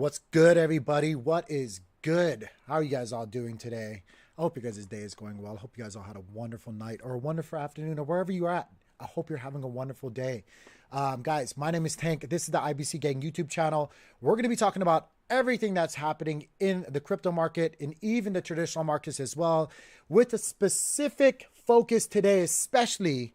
What's good, everybody? What is good? How are you guys all doing today? I hope you guys' day is going well. I hope you guys all had a wonderful night or a wonderful afternoon or wherever you're at. I hope you're having a wonderful day. Guys, my name is Tank. This is the IBC Gang YouTube channel. We're going to be talking about everything that's happening in the crypto market and even the traditional markets as well, with a specific focus today, especially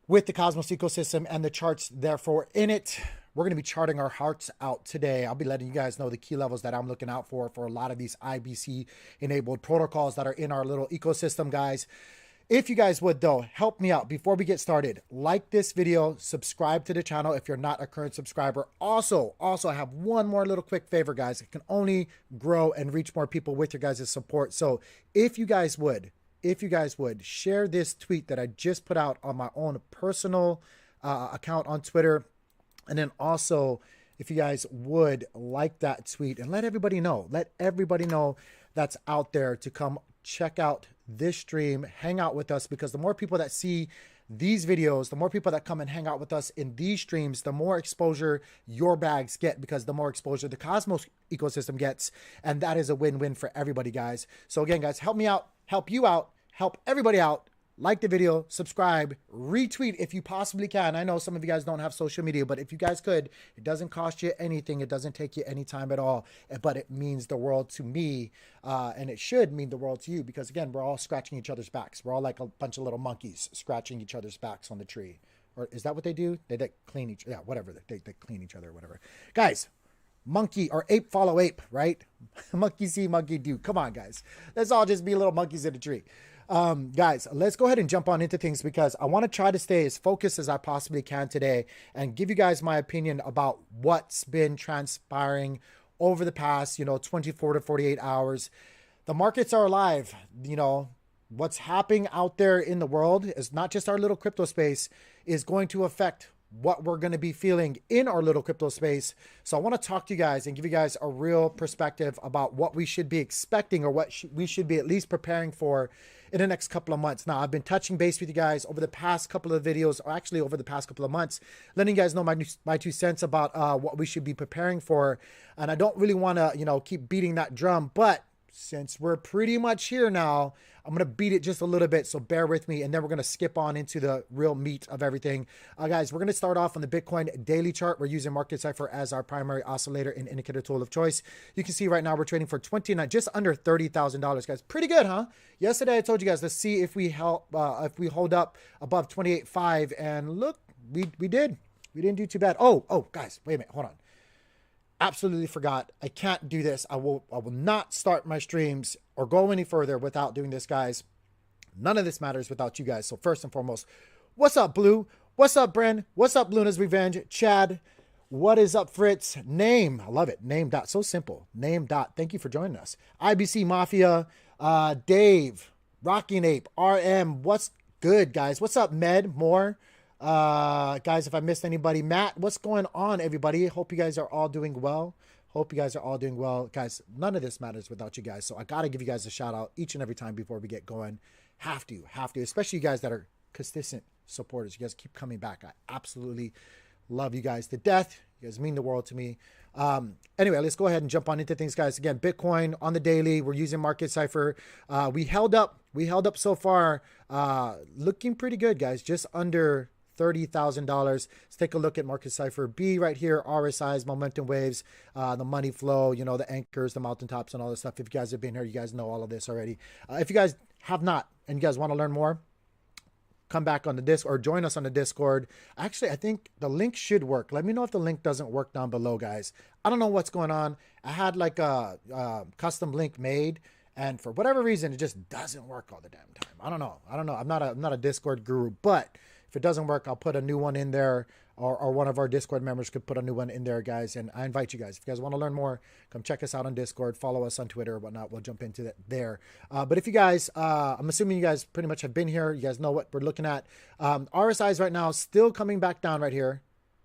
with the Cosmos ecosystem and the charts therefore in it. We're going to be charting our hearts out today. I'll be letting you guys know the key levels that I'm looking out for a lot of these IBC enabled protocols that are in our little ecosystem, guys. If you guys would, though, help me out before we get started. Like this video, subscribe to the channel if you're not a current subscriber. Also, I have one more little quick favor, guys. It can only grow and reach more people with your guys' support. So if you guys would share this tweet that I just put out on my own personal account on Twitter. And then also, if you guys would like that tweet and let everybody know that's out there to come check out this stream, hang out with us, because the more people that see these videos, the more people that come and hang out with us in these streams, the more exposure your bags get, because the more exposure the Cosmos ecosystem gets. And that is a win-win for everybody, guys. So again, guys, help me out, help you out, help everybody out. Like the video, subscribe, retweet if you possibly can. I know some of you guys don't have social media, but if you guys could, it doesn't cost you anything. It doesn't take you any time at all, but it means the world to me, and it should mean the world to you, because again, we're all scratching each other's backs. We're all like a bunch of little monkeys scratching each other's backs on the tree. Or is that what they do? They clean each, yeah, whatever. They clean each other or whatever. Guys, monkey or ape follow ape, right? Monkey see, monkey do. Come on, guys. Let's all just be little monkeys in a tree. Guys, let's go ahead and jump on into things, because I want to try to stay as focused as I possibly can today and give you guys my opinion about what's been transpiring over the past, 24 to 48 hours. The markets are alive. What's happening out there in the world is not just our little crypto space, is going to affect what we're going to be feeling in our little crypto space. So I want to talk to you guys and give you guys a real perspective about what we should be expecting, or what we should be at least preparing for in the next couple of months. Now, I've been touching base with you guys over the past couple of videos, or actually over the past couple of months, letting you guys know my 2 cents about what we should be preparing for. And I don't really want to, keep beating that drum, but since we're pretty much here now, I'm going to beat it just a little bit, so bear with me, and then we're going to skip on into the real meat of everything. Guys, we're going to start off on the Bitcoin daily chart. We're using Market Cipher as our primary oscillator and indicator tool of choice. You can see right now we're trading for just under $30,000, guys. Pretty good, huh? Yesterday I told you guys, let's see if we hold up above 28.5, and look, we did. We didn't do too bad. Oh, guys, wait a minute, hold on. Absolutely forgot. I can't do this. I will not start my streams or go any further without doing this, guys. None of this matters without you guys. So first and foremost, what's up, Blue? What's up, Bren? What's up, Luna's Revenge? Chad, what is up, Fritz? Name, I love it. Name dot, so simple. Name dot, thank you for joining us. IBC Mafia, Dave, Rocking Ape, RM, what's good, guys? What's up, Med? More? Guys, if I missed anybody, Matt, what's going on, everybody? Hope you guys are all doing well. Guys, none of this matters without you guys. So I got to give you guys a shout out each and every time before we get going. Have to, especially you guys that are consistent supporters. You guys keep coming back. I absolutely love you guys to death. You guys mean the world to me. Anyway, let's go ahead and jump on into things, guys. Again, Bitcoin on the daily, we're using Market Cipher. We held up so far, looking pretty good, guys. Just under $30,000. Let's take a look at Market Cipher B right here. RSIs, momentum waves, the money flow, the anchors, the mountaintops, and all this stuff. If you guys have been here, you guys know all of this already. If you guys have not, and you guys want to learn more, come back on the Discord or join us on the Discord. Actually, I think the link should work. Let me know if the link doesn't work down below, guys. I don't know what's going on. I had like a custom link made, and for whatever reason, it just doesn't work all the damn time. I don't know. I'm not a Discord guru, but if it doesn't work, I'll put a new one in there, or one of our Discord members could put a new one in there, guys. And I invite you guys, if you guys want to learn more, come check us out on Discord, follow us on Twitter or whatnot. We'll jump into that there. But if you guys, I'm assuming you guys pretty much have been here. You guys know what we're looking at. RSIs right now still coming back down right here.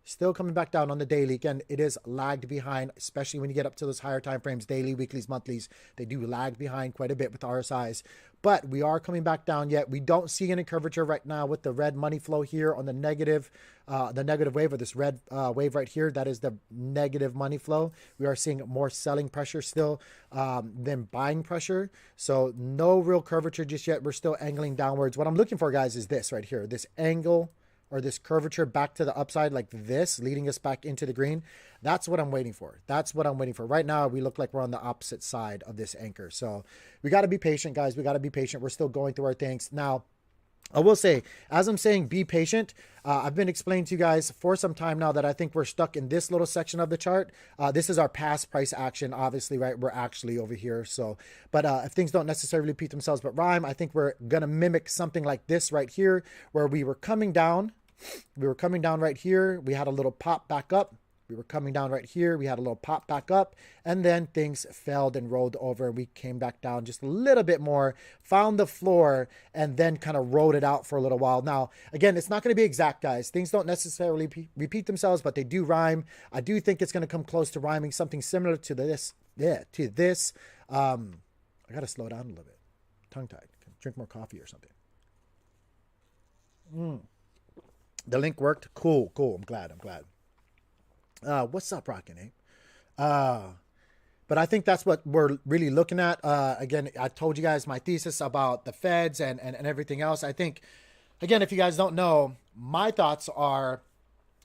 Still coming back down on the daily. Again, it is lagged behind, especially when you get up to those higher time frames, daily, weeklies, monthlies. They do lag behind quite a bit with RSIs. But we are coming back down yet. We don't see any curvature right now with the red money flow here on the negative wave, or this red wave right here. That is the negative money flow. We are seeing more selling pressure still than buying pressure. So no real curvature just yet. We're still angling downwards. What I'm looking for, guys, is this right here, this angle or this curvature back to the upside like this, leading us back into the green. That's what I'm waiting for. That's what I'm waiting for. Right now, we look like we're on the opposite side of this anchor. So we got to be patient, guys. We got to be patient. We're still going through our things. Now, I will say, as I'm saying, be patient. I've been explaining to you guys for some time now that I think we're stuck in this little section of the chart. This is our past price action, obviously, right? We're actually over here. So, but if things don't necessarily repeat themselves but rhyme, I think we're going to mimic something like this right here, where we were coming down. We were coming down right here. We had a little pop back up. We were coming down right here. We had a little pop back up, and then things failed and rolled over. We came back down just a little bit more, found the floor, and then kind of rode it out for a little while. Now, again, it's not going to be exact, guys. Things don't necessarily repeat themselves, but they do rhyme. I do think it's going to come close to rhyming something similar to this. Yeah, to this. I got to slow down a little bit. Tongue-tied. Drink more coffee or something. The link worked. Cool. I'm glad. What's up, Rockin', eh? But I think that's what we're really looking at. Again, I told you guys my thesis about the Feds and everything else. I think, again, if you guys don't know, my thoughts are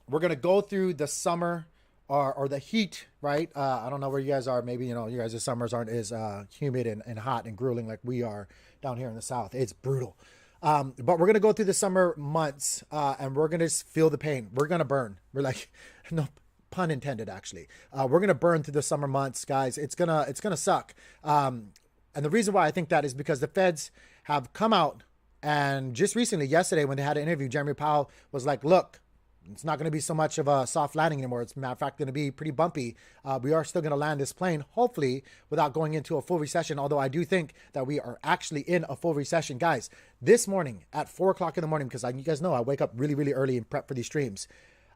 we're going to go through the summer or the heat, right? I don't know where you guys are. Maybe, you guys' summers aren't as humid and hot and grueling like we are down here in the South. It's brutal. But we're going to go through the summer months and we're going to feel the pain. We're going to burn. We're like, no pun intended, actually. We're going to burn through the summer months, guys. It's going to suck. And the reason why I think that is because the Feds have come out, and just recently, yesterday, when they had an interview, Jeremy Powell was like, look, it's not going to be so much of a soft landing anymore. It's, matter of fact, going to be pretty bumpy. We are still going to land this plane, hopefully, without going into a full recession, although I do think that we are actually in a full recession. Guys, this morning at 4 o'clock in the morning, because you guys know I wake up really, really early and prep for these streams,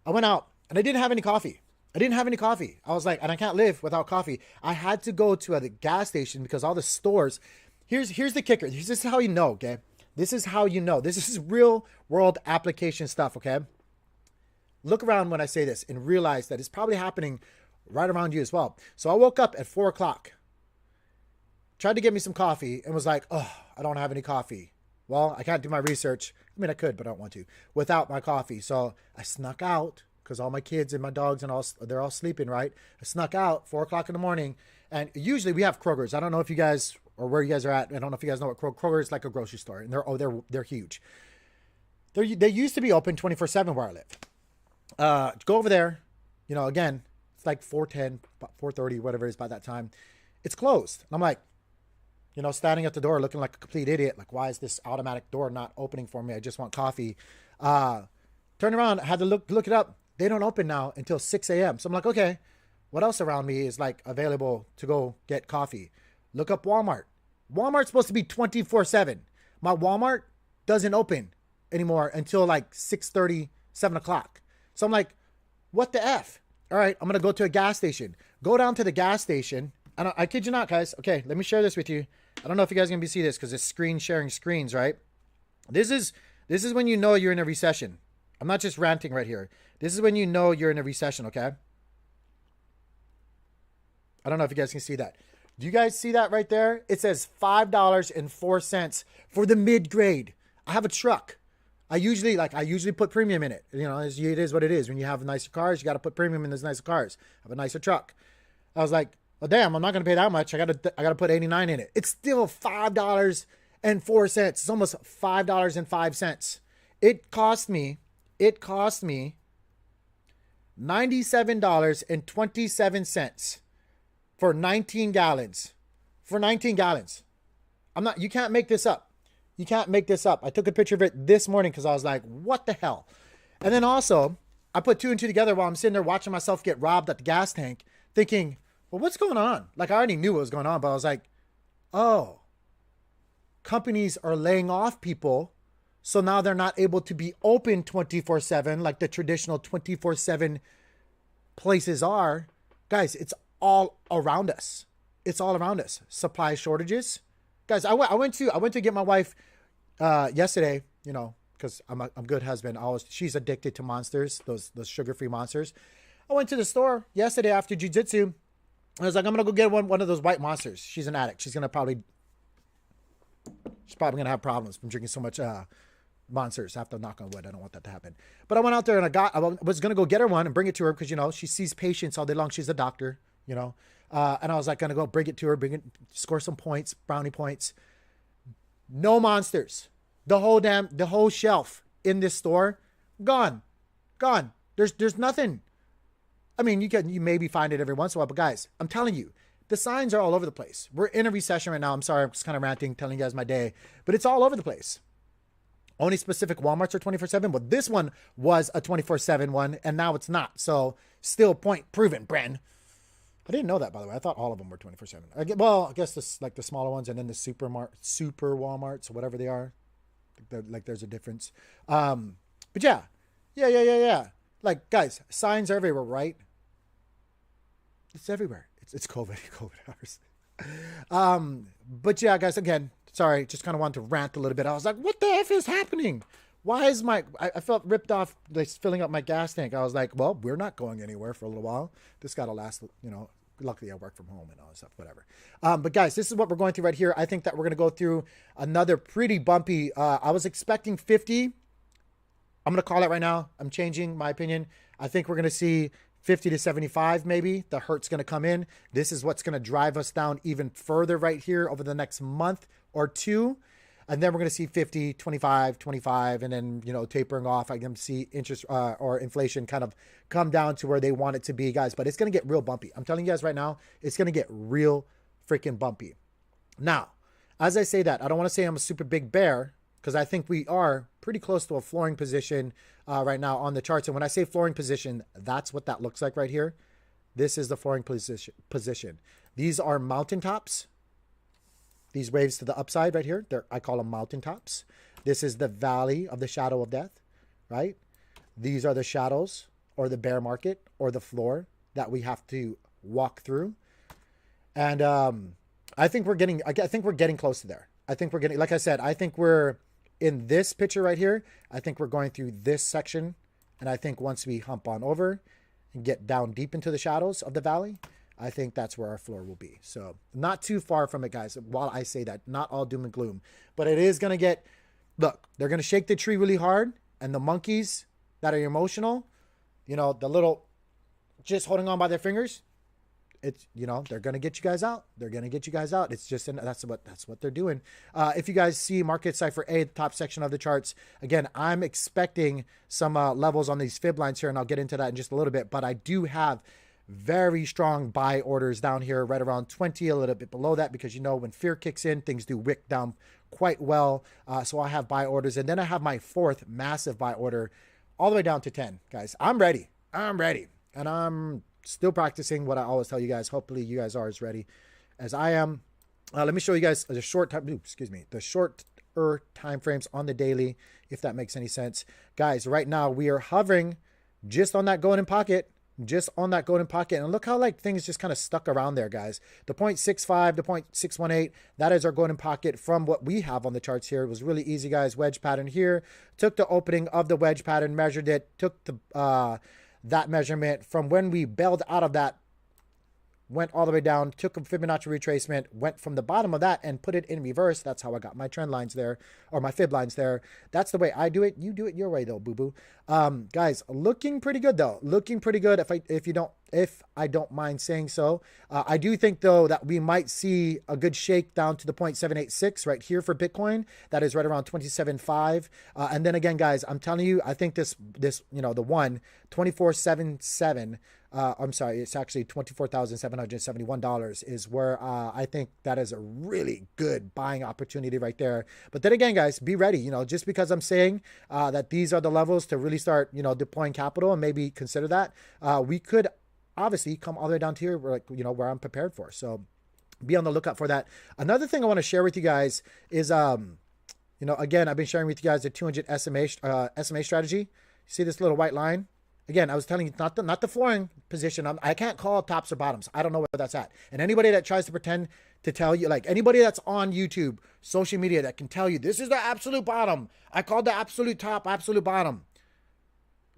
I went out and I didn't have any coffee. I was like, and I can't live without coffee. I had to go to a gas station because all the stores, here's the kicker. This is how you know, okay? This is how you know. This is real world application stuff, okay? Look around when I say this and realize that it's probably happening right around you as well. So I woke up at 4 o'clock, tried to get me some coffee, and was like, oh, I don't have any coffee. Well, I can't do my research. I mean, I could, but I don't want to, without my coffee. So I snuck out because all my kids and my dogs and they're all sleeping, right? I snuck out 4 o'clock in the morning. And usually we have Kroger's. I don't know if you guys, or where you guys are at. I don't know if you guys know what Kroger is, like a grocery store. And they're huge. They used to be open 24/7 where I live. Go over there, again, it's like 4:10, 4:30, whatever it is by that time. It's closed. And I'm like, standing at the door looking like a complete idiot. Like, why is this automatic door not opening for me? I just want coffee. Turned around, had to look it up. They don't open now until 6 a.m. So I'm like, okay, what else around me is like available to go get coffee? Look up Walmart. Walmart's supposed to be 24/7. My Walmart doesn't open anymore until like 6:30, 7 o'clock. So I'm like, what the F? All right, I'm going to go to a gas station. Go down to the gas station. And I kid you not, guys. Okay, let me share this with you. I don't know if you guys are going to see this because it's screen sharing screens, right? This is when you know you're in a recession. I'm not just ranting right here. This is when you know you're in a recession, okay? I don't know if you guys can see that. Do you guys see that right there? It says $5.04 for the mid-grade. I have a truck. I usually put premium in it. It is what it is. When you have nicer cars, you got to put premium in those nicer cars. I have a nicer truck. I was like, well, damn, I'm not going to pay that much. I got to put 89 in it. It's still $5.04. It's almost $5.05. It cost me $97.27 for 19 gallons. You can't make this up. You can't make this up. I took a picture of it this morning because I was like, what the hell? And then also, I put two and two together while I'm sitting there watching myself get robbed at the gas tank, thinking, well, what's going on? Like, I already knew what was going on, but I was like, oh, companies are laying off people So now they're not able to be open 24/7 like the traditional 24/7 places are. Guys, it's all around us. It's all around us. Supply shortages. Guys, I went to get my wife yesterday, you know, because I'm a good husband. She's addicted to monsters, those sugar-free monsters. I went to the store yesterday after jiu-jitsu. I was like, I'm gonna go get one of those white monsters. She's an addict. She's probably gonna have problems from drinking so much monsters. I have to knock on wood. I don't want that to happen. But I went out there and I was gonna go get her one and bring it to her because, you know, she sees patients all day long. She's a doctor, you know. And I was like, gonna go bring it to her, score some points, brownie points. No monsters. The whole shelf in this store, gone. There's nothing. I mean, you maybe find it every once in a while, but guys, I'm telling you, the signs are all over the place. We're in a recession right now. I'm sorry, I'm just kind of ranting, telling you guys my day, but it's all over the place. Only specific Walmarts are 24/7, but this one was a 24/7 one, and now it's not. So still point proven, Bren. I didn't know that, by the way. I thought all of them were 24/7. I guess this, like the smaller ones, and then the super Walmarts, or whatever they are. Like there's a difference. But yeah. Like, guys, signs are everywhere, right? It's everywhere. It's COVID hours. But yeah, guys, again, sorry, just kind of wanted to rant a little bit. I was like, what the F is happening? Why is I felt ripped off, like, filling up my gas tank. I was like, well, we're not going anywhere for a little while. This got to last, you know. Luckily I work from home and all that stuff, whatever. But guys, this is what we're going through right here. I think that we're going to go through another pretty bumpy, I was expecting 50. I'm going to call it right now. I'm changing my opinion. I think we're going to see 50 to 75, maybe. The hurt's going to come in. This is what's going to drive us down even further right here over the next month or two. And then we're going to see 50, 25, and then, you know, tapering off. I can see interest or inflation kind of come down to where they want it to be, guys. But it's going to get real bumpy. I'm telling you guys right now, it's going to get real freaking bumpy. Now, as I say that, I don't want to say I'm a super big bear, because I think we are pretty close to a flooring position right now on the charts. And when I say flooring position, that's what that looks like right here. This is the flooring position. These are mountaintops. These waves to the upside right here, I call them mountaintops. This is the valley of the shadow of death, right? These are the shadows or the bear market or the floor that we have to walk through. And I think we're getting close to there. I think we're getting, like I said, I think we're in this picture right here. I think we're going through this section. And I think once we hump on over and get down deep into the shadows of the valley, I think that's where our floor will be. So not too far from it, guys. While I say that, not all doom and gloom, but it is going to get, look, they're going to shake the tree really hard. And the monkeys that are emotional, you know, the little, just holding on by their fingers, it's, you know, they're going to get you guys out. They're going to get you guys out. It's just, that's what they're doing. If you guys see Market Cipher A, the top section of the charts, again, I'm expecting some levels on these fib lines here, and I'll get into that in just a little bit, but I do have very strong buy orders down here right around 20, a little bit below that, because, you know, when fear kicks in, things do wick down quite well. So I have buy orders, and then I have my fourth massive buy order all the way down to 10. Guys, I'm ready, and I'm still practicing what I always tell you guys. Hopefully you guys are as ready as I am. Let me show you guys the shorter time frames on the daily, if that makes any sense. Guys, right now we are hovering just on that golden pocket. And look how, like, things just kind of stuck around there, guys. The 0.65, the 0.618, that is our golden pocket from what we have on the charts here. It was really easy, guys. Wedge pattern here. Took the opening of the wedge pattern, measured it, took the that measurement from when we bailed out of that, went all the way down, took a Fibonacci retracement, went from the bottom of that and put it in reverse. That's how I got my trend lines there, or my fib lines there. That's the way I do it. You do it your way though, boo-boo. Guys, looking pretty good though. Looking pretty good if I don't mind saying so. I do think though that we might see a good shake down to the 0.786 right here for Bitcoin. That is right around 27.5. And then again, guys, I'm telling you, I think this, you know, the 2477, I'm sorry, it's actually $24,771 is where I think that is a really good buying opportunity right there. But then again, guys, be ready. You know, just because I'm saying that these are the levels to really start, you know, deploying capital and maybe consider that, we could obviously come all the way down to here, where, like, you know, where I'm prepared for. So be on the lookout for that. Another thing I want to share with you guys is Again, I've been sharing with you guys the 200 SMA strategy. See this little white line? Again, I was telling you not the flooring position. I can't call tops or bottoms. I don't know where that's at. And anybody that tries to pretend to tell you, like anybody that's on YouTube, social media that can tell you this is the absolute bottom, I called the absolute top, absolute bottom,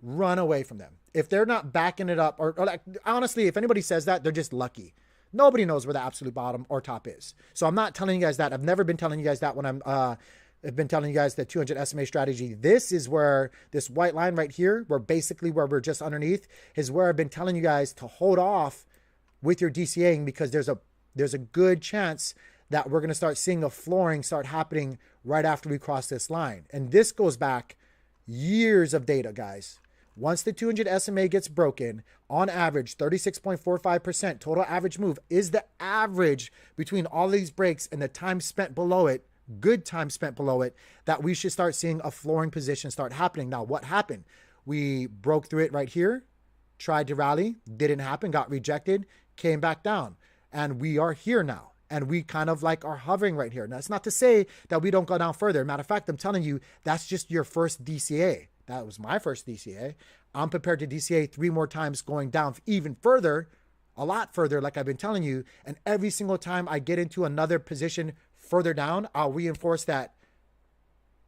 run away from them. If they're not backing it up, or like honestly, if anybody says that, they're just lucky. Nobody knows where the absolute bottom or top is. So I'm not telling you guys that. I've never been telling you guys that when I've been telling you guys the 200 SMA strategy. This is where this white line right here, where we're just underneath, is where I've been telling you guys to hold off with your DCAing, because there's a good chance that we're going to start seeing a flooring start happening right after we cross this line. And this goes back years of data, guys. Once the 200 SMA gets broken, on average, 36.45% total average move is the average between all these breaks and the time spent below it, good time spent below it, that we should start seeing a flooring position start happening. Now, what happened? We broke through it right here, tried to rally, didn't happen, got rejected, came back down. And we are here now. And we kind of like are hovering right here. Now, that's not to say that we don't go down further. Matter of fact, I'm telling you, that's just your first DCA. That was my first DCA. I'm prepared to DCA 3 more times going down even further, a lot further, like I've been telling you. And every single time I get into another position further down, I'll reinforce that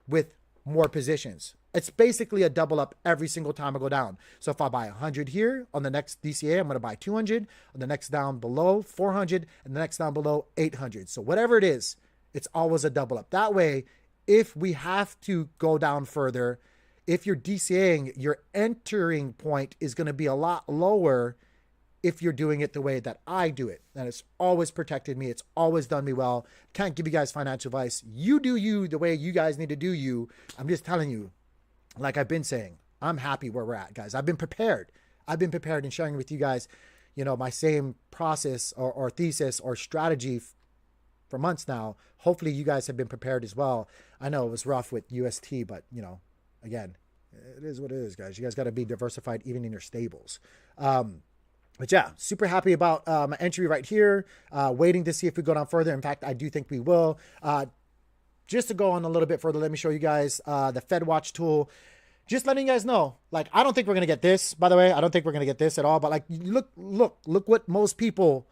with more positions. It's basically a double up every single time I go down. So if I buy 100 here, on the next DCA, I'm going to buy 200, on the next down below 400, and the next down below 800. So whatever it is, it's always a double up. That way, if we have to go down further, if you're DCAing, your entering point is going to be a lot lower if you're doing it the way that I do it. And it's always protected me. It's always done me well. Can't give you guys financial advice. You do you the way you guys need to do you. I'm just telling you, like I've been saying, I'm happy where we're at, guys. I've been prepared. I've been prepared and sharing with you guys, my same process or thesis or strategy for months now. Hopefully you guys have been prepared as well. I know it was rough with UST, but again, it is what it is, guys. You guys got to be diversified even in your stables. But yeah, super happy about my entry right here. Waiting to see if we go down further. In fact, I do think we will. Just to go on a little bit further, let me show you guys the Fed Watch tool. Just letting you guys know, like, I don't think we're going to get this, by the way. I don't think we're going to get this at all. But like, look what most people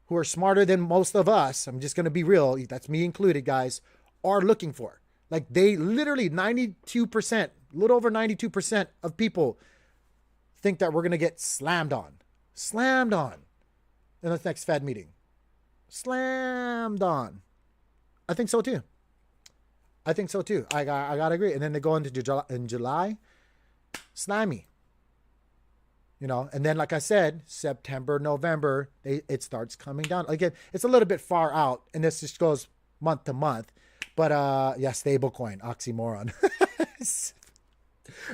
who are smarter than most of us, I'm just going to be real, that's me included, guys, are looking for. Like, they literally 92%, a little over 92% of people think that we're going to get slammed on in the next Fed meeting. Slammed on. I think so too. I got to agree. And then they go into July, slimy. And then, like I said, September, November, it starts coming down. Again, it's a little bit far out, and this just goes month to month. But yeah, stablecoin, oxymoron.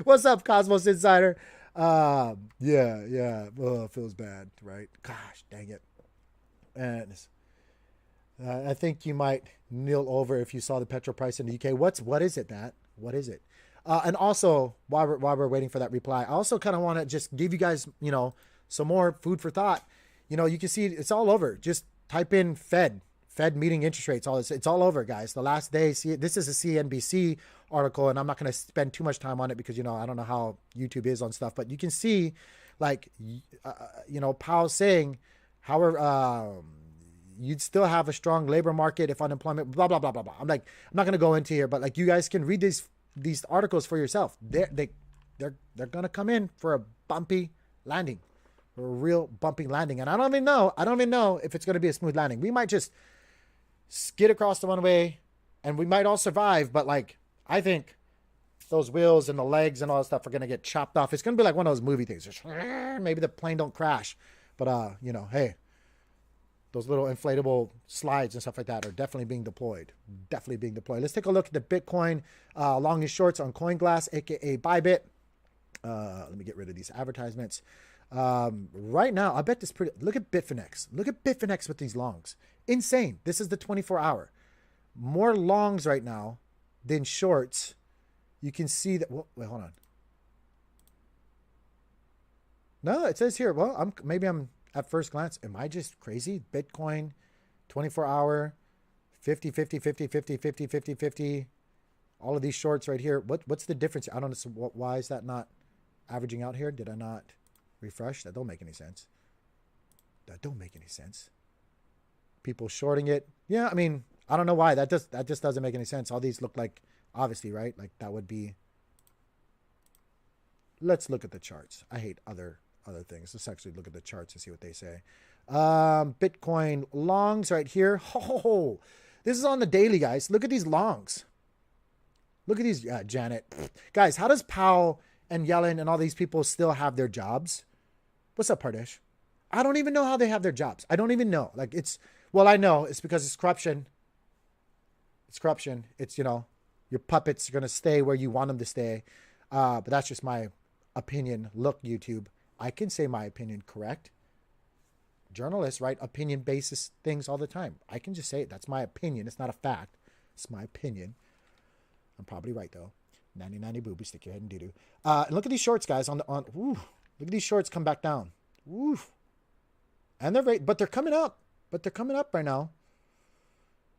What's up, Cosmos Insider? Yeah. Oh, it feels bad, right? Gosh, dang it. And I think you might kneel over if you saw the petrol price in the UK. What is it, Matt? What is it? And also, while we're waiting for that reply, I also kind of want to just give you guys, some more food for thought. You can see it's all over. Just type in Fed meeting interest rates. All this, it's all over, guys. The last day, this is a CNBC article, and I'm not going to spend too much time on it because, I don't know how YouTube is on stuff, but you can see, like, Powell saying, however, you'd still have a strong labor market if unemployment, blah, blah, blah, blah, blah. I'm not going to go into here, but like, you guys can read these articles for yourself. They're going to come in for a bumpy landing, for a real bumpy landing. And I don't even know if it's going to be a smooth landing. We might just skid across the runway and we might all survive. But like, I think those wheels and the legs and all that stuff are going to get chopped off. It's going to be like one of those movie things. Just, maybe the plane don't crash, but hey, those little inflatable slides and stuff like that are definitely being deployed. Let's take a look at the Bitcoin long and shorts on CoinGlass, aka Bybit. Let me get rid of these advertisements. Right now, I bet this look at Bitfinex. Look at Bitfinex with these longs. Insane. This is the 24-hour. More longs right now than shorts. You can see that. Wait, hold on. No, it says here. Well, I'm at first glance, am I just crazy? Bitcoin, 24-hour, 50, 50, 50, 50, 50, 50, 50. All of these shorts right here. What's the difference? I don't know. Why is that not averaging out here? Did I not refresh? That don't make any sense. That don't make any sense. People shorting it. Yeah, I mean, I don't know why. That just doesn't make any sense. All these look like, obviously, right? Like that would be. Let's look at the charts. I hate other things. Let's actually look at the charts and see what they say. Bitcoin longs right here. Oh, this is on the daily, guys. Look at these longs. Look at these, Janet. Guys, how does Powell and Yellen and all these people still have their jobs? What's up, Pardesh? I don't even know how they have their jobs. I don't even know. Like well, I know it's because it's corruption. It's corruption. It's, your puppets are going to stay where you want them to stay. But that's just my opinion. Look, YouTube, I can say my opinion, correct? Journalists write opinion basis things all the time. I can just say it. That's my opinion. It's not a fact. It's my opinion. I'm probably right though. 90 booby, stick your head in doo-doo. Look at these shorts, guys. Look at these shorts come back down. Woo. And but they're coming up. But they're coming up right now.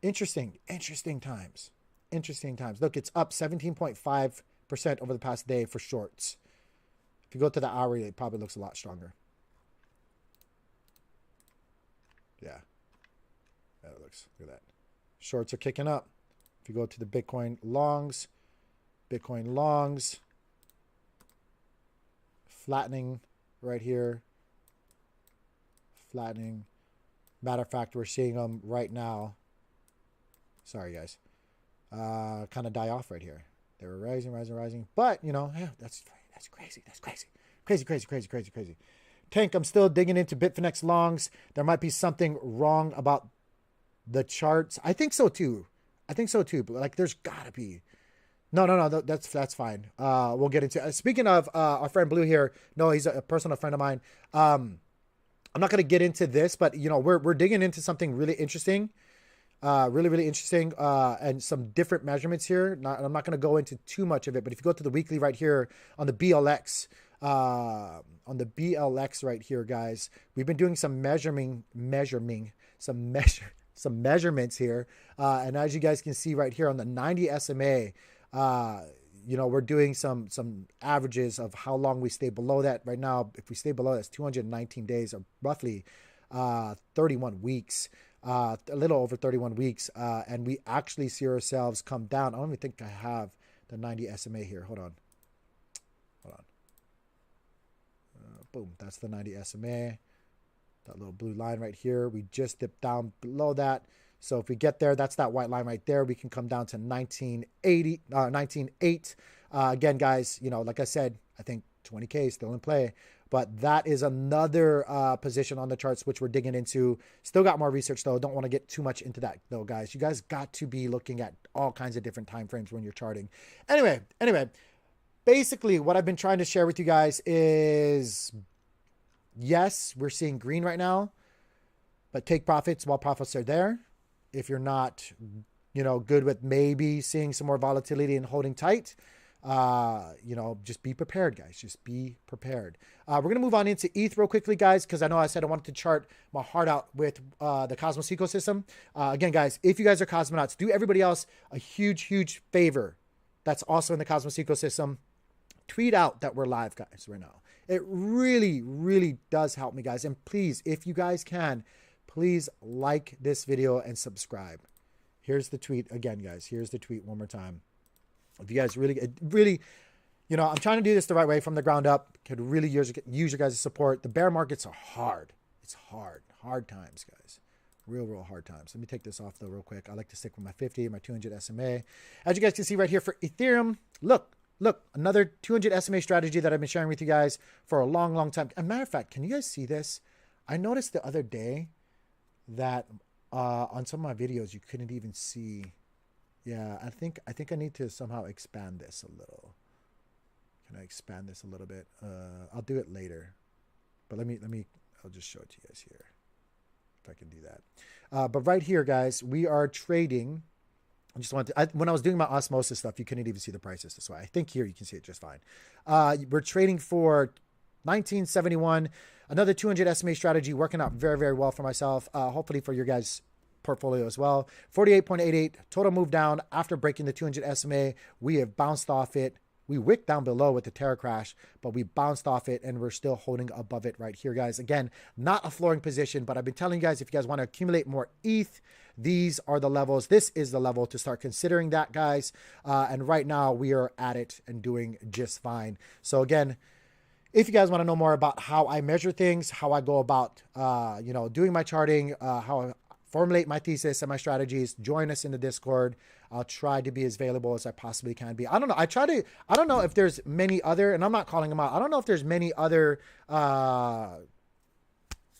Interesting times. Interesting times. Look, it's up 17.5% over the past day for shorts. If you go to the hourly, it probably looks a lot stronger. Yeah. That looks, look at that. Shorts are kicking up. If you go to the Bitcoin longs, flattening right here. Flattening. Matter of fact, we're seeing them right now. Sorry, guys. Kind of die off right here. They were rising. But, yeah, that's crazy. That's crazy. Tank, I'm still digging into Bitfinex longs. There might be something wrong about the charts. I think so too. But like, there's gotta be. No. That's fine. We'll get into it. Speaking of our friend Blue here. No, he's a personal friend of mine. I'm not going to get into this, but we're digging into something really interesting. Really interesting. And some different measurements here. I'm not going to go into too much of it, but if you go to the weekly right here on the BLX, right here, guys, we've been doing some some measurements here. And as you guys can see right here on the 90 SMA, we're doing some averages of how long we stay below that. Right now, if we stay below, that's 219 days, or roughly 31 weeks, a little over 31 weeks. And we actually see ourselves come down. I don't even think I have the 90 SMA here. Hold on. Boom. That's the 90 SMA. That little blue line right here. We just dipped down below that. So if we get there, that's that white line right there. We can come down to 19.8. Again, guys, like I said, I think 20K is still in play. But that is another position on the charts, which we're digging into. Still got more research, though. Don't want to get too much into that, though, guys. You guys got to be looking at all kinds of different time frames when you're charting. Anyway, basically what I've been trying to share with you guys is, yes, we're seeing green right now, but take profits while profits are there. If you're not, good with maybe seeing some more volatility and holding tight, just be prepared, guys. Just be prepared. We're going to move on into ETH real quickly, guys, because I know I said I wanted to chart my heart out with the Cosmos ecosystem. Again, guys, if you guys are cosmonauts, do everybody else a huge favor that's also in the Cosmos ecosystem. Tweet out that we're live, guys, right now. It really does help me, guys. And please, if you guys can, please like this video and subscribe. Here's the tweet again, guys. Here's the tweet one more time. If you guys really, I'm trying to do this the right way from the ground up. Could really use your guys' support. The bear markets are hard. It's hard times, guys. Real hard times. Let me take this off though real quick. I like to stick with my 50, my 200 SMA. As you guys can see right here for Ethereum, look, another 200 SMA strategy that I've been sharing with you guys for a long time. As a matter of fact, can you guys see this? I noticed the other day that on some of my videos you couldn't even see. Yeah, I think I need to somehow expand this a little. Can I expand this a little bit? I'll do it later, but I'll just show it to you guys here if I can do that. But right here, guys, we are trading. I just wanted to, when I was doing my osmosis stuff, you couldn't even see the prices. That's why I think here you can see it just fine. We're trading for 1971, another 200 SMA strategy, working out very well for myself. Hopefully for your guys portfolio as well. 48.88 total move down after breaking the 200 SMA. We have bounced off it. We wicked down below with the Terra crash, but we bounced off it and we're still holding above it right here, guys. Again, not a flooring position, but I've been telling you guys, if you guys want to accumulate more ETH, these are the levels. This is the level to start considering that, guys. And right now we are at it and doing just fine. So again, if you guys want to know more about how I measure things, how I go about, doing my charting, how I formulate my thesis and my strategies, join us in the Discord. I'll try to be as available as I possibly can be. I don't know. I don't know if there's many other, and I'm not calling them out. I don't know if there's many other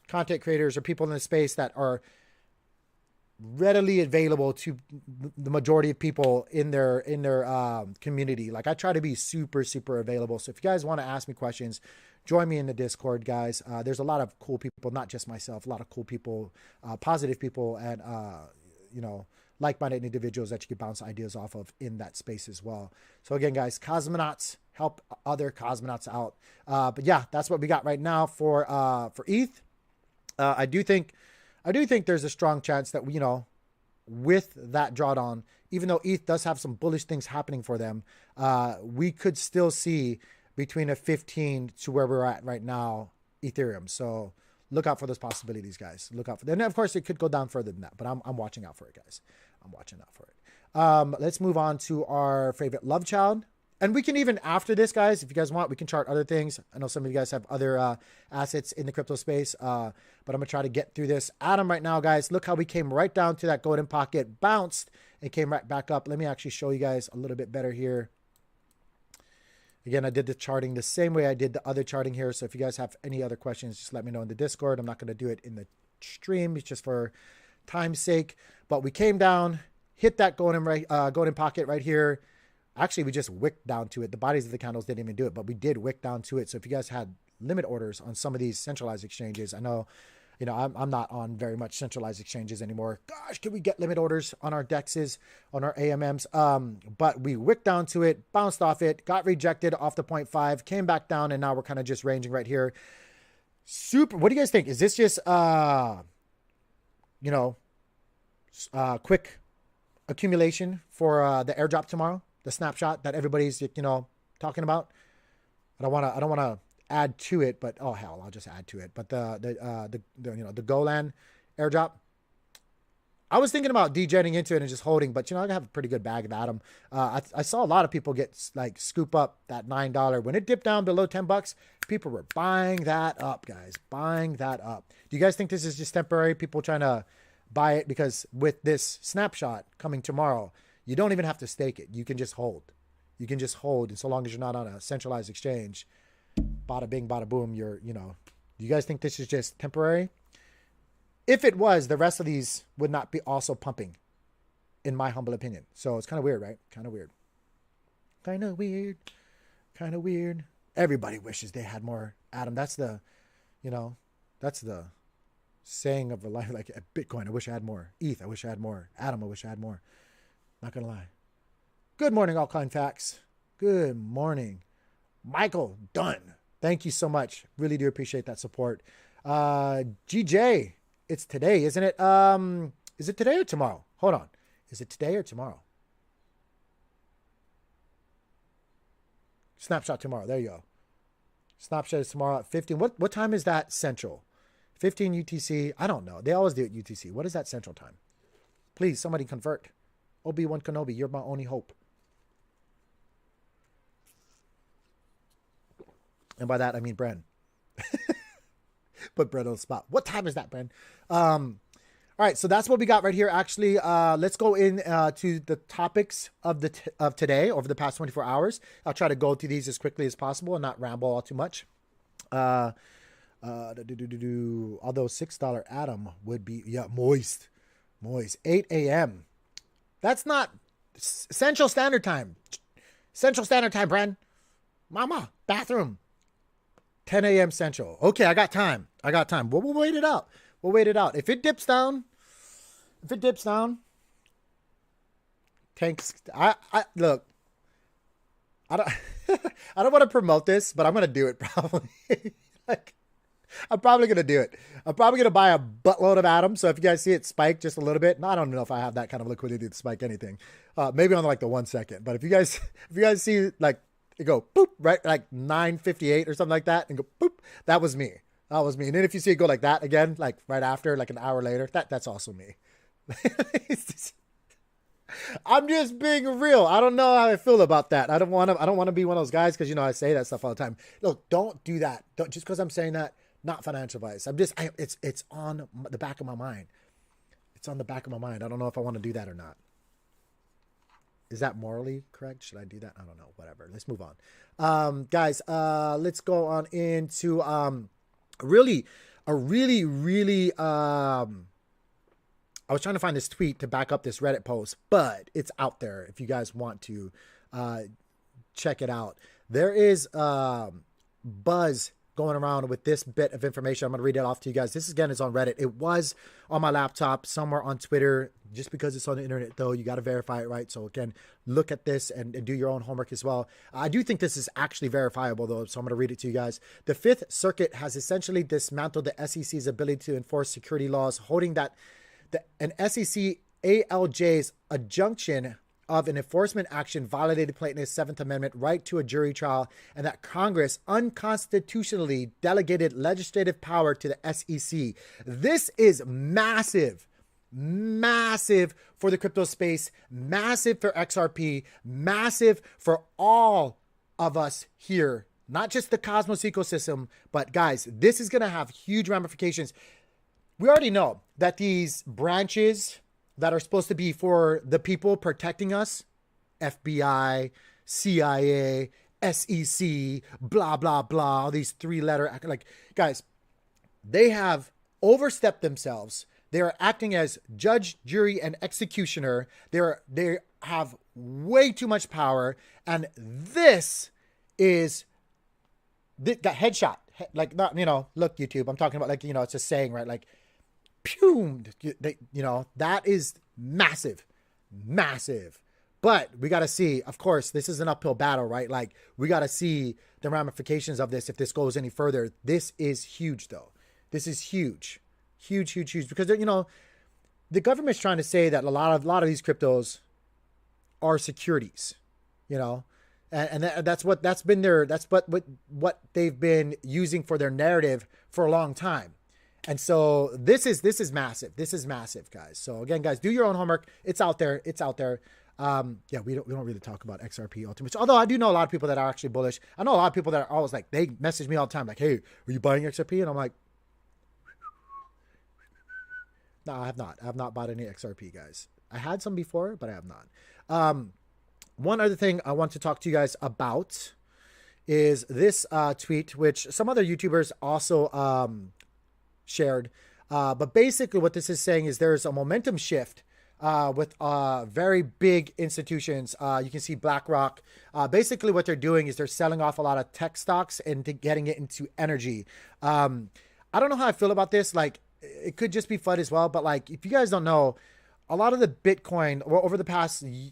content creators or people in the space that are readily available to the majority of people in their community. Like, I try to be super, super available. So if you guys want to ask me questions, join me in the Discord, guys. There's a lot of cool people, not just myself, a lot of cool people, positive people, and, like-minded individuals that you can bounce ideas off of in that space as well. So again, guys, cosmonauts, help other cosmonauts out. But yeah, that's what we got right now for ETH. I do think there's a strong chance that, with that drawdown, even though ETH does have some bullish things happening for them, we could still see between a 15 to where we're at right now, Ethereum. So look out for those possibilities, guys. Look out for them. And of course, it could go down further than that, but I'm watching out for it, guys. I'm watching out for it. Let's move on to our favorite love child. And we can even, after this, guys, if you guys want, we can chart other things. I know some of you guys have other assets in the crypto space, but I'm going to try to get through this. Atom right now, guys, look how we came right down to that golden pocket, bounced, and came right back up. Let me actually show you guys a little bit better here. Again, I did the charting the same way I did the other charting here. So if you guys have any other questions, just let me know in the Discord. I'm not going to do it in the stream. It's just for time's sake. But we came down, hit that golden pocket right here. Actually, we just wicked down to it. The bodies of the candles didn't even do it, but we did wick down to it. So if you guys had limit orders on some of these centralized exchanges, I know, I'm not on very much centralized exchanges anymore. Gosh, can we get limit orders on our DEXs, on our AMMs? But we wicked down to it, bounced off it, got rejected off the 0.5, came back down, and now we're kind of just ranging right here. Super. What do you guys think? Is this just, quick accumulation for the airdrop tomorrow? The snapshot that everybody's, talking about. I don't want to add to it, but oh hell, I'll just add to it. But the Golan airdrop, I was thinking about degenning into it and just holding, but I have a pretty good bag of Atom. I saw a lot of people get scoop up that $9 when it dipped down below $10. People were buying that up, guys, buying that up. Do you guys think this is just temporary? People trying to buy it because with this snapshot coming tomorrow, you don't even have to stake it. You can just hold. You can just hold. And so long as you're not on a centralized exchange, bada bing, bada boom, do you guys think this is just temporary? If it was, the rest of these would not be also pumping, in my humble opinion. So it's kind of weird, right? Kind of weird. Kind of weird. Kind of weird. Everybody wishes they had more Atom. That's the saying of a life, like Bitcoin. I wish I had more. ETH. I wish I had more. Atom. I wish I had more. Not going to lie. Good morning, Altcoin Facts. Good morning. Michael Dunn. Thank you so much. Really do appreciate that support. GJ, it's today, isn't it? Is it today or tomorrow? Hold on. Is it today or tomorrow? Snapshot tomorrow. There you go. Snapshot is tomorrow at 15. What time is that central? 15 UTC. I don't know. They always do it UTC. What is that central time? Please, somebody convert. Obi-Wan Kenobi, you're my only hope. And by that, I mean Bren. Put Bren on the spot. What time is that, Bren? All right, so that's what we got right here. Actually, let's go in to the topics of today over the past 24 hours. I'll try to go through these as quickly as possible and not ramble all too much. Although $6 Atom would be, moist. 8 a.m. That's not Central Standard Time. Central Standard Time, Bren. Mama, bathroom. 10 a.m. Central. Okay, I got time. We'll wait it out. If it dips down, tanks. I look. I don't. I don't want to promote this, but I'm gonna do it probably. I I'm probably going to do it. I'm probably going to buy a buttload of atoms. So if you guys see it spike just a little bit, I don't know if I have that kind of liquidity to spike anything. Maybe on like the 1 second. But if you guys see like it go boop, right? Like 9:58 or something like that and go boop, that was me. That was me. And then if you see it go like that again, like right after, like an hour later, that's also me. I'm just being real. I don't know how I feel about that. I don't want to be one of those guys because, you know, I say that stuff all the time. Look, don't do that. Don't, just because I'm saying that, not financial advice. It's on the back of my mind. It's on the back of my mind. I don't know if I want to do that or not. Is that morally correct? Should I do that? I don't know. Whatever. Let's move on. Guys, let's go on into really I was trying to find this tweet to back up this Reddit post, but it's out there if you guys want to check it out. There is buzz going around with this bit of information. I'm going to read it off to you guys. This again is on Reddit. It was on my laptop, somewhere on Twitter. Just because it's on the internet, though, you got to verify it, right? So again, look at this and do your own homework as well. I do think this is actually verifiable, though, so I'm going to read it to you guys. The Fifth Circuit has essentially dismantled the SEC's ability to enforce security laws, holding that an SEC ALJ's adjunction of an enforcement action violated plaintiff's Seventh Amendment right to a jury trial, and that Congress unconstitutionally delegated legislative power to the SEC. This is massive. Massive for the crypto space, massive for XRP, massive for all of us here, not just the Cosmos ecosystem, but guys, this is going to have huge ramifications. We already know that these branches that are supposed to be for the people protecting us, FBI, CIA, SEC, blah, blah, blah, all these three-letter, like, guys, they have overstepped themselves. They are acting as judge, jury, and executioner. They have way too much power. And this is the headshot. Like, not, you know, look, YouTube, I'm talking about, like, you know, it's a saying, right? Like, pew, you know, that is massive, massive. But we got to see, of course, this is an uphill battle, right? Like, we got to see the ramifications of this if this goes any further. This is huge, though. This is huge. Huge, huge, huge. Because, you know, the government's trying to say that a lot of these cryptos are securities, you know, and that's what they've been using for their narrative for a long time. And so this is massive. This is massive, guys. So again, guys, do your own homework. It's out there. It's out there. Yeah, we don't really talk about XRP ultimates. Although I do know a lot of people that are actually bullish. I know a lot of people that are always like, they message me all the time like, hey, are you buying XRP? And I'm like, no, I have not. I have not bought any XRP, guys. I had some before, but I have not. One other thing I want to talk to you guys about is this tweet, which some other YouTubers also shared. But basically what this is saying is there's a momentum shift with very big institutions. You can see BlackRock. Basically what they're doing is they're selling off a lot of tech stocks and getting it into energy. I don't know how I feel about this. Like, it could just be FUD as well. But like, if you guys don't know, a lot of the Bitcoin over the past, you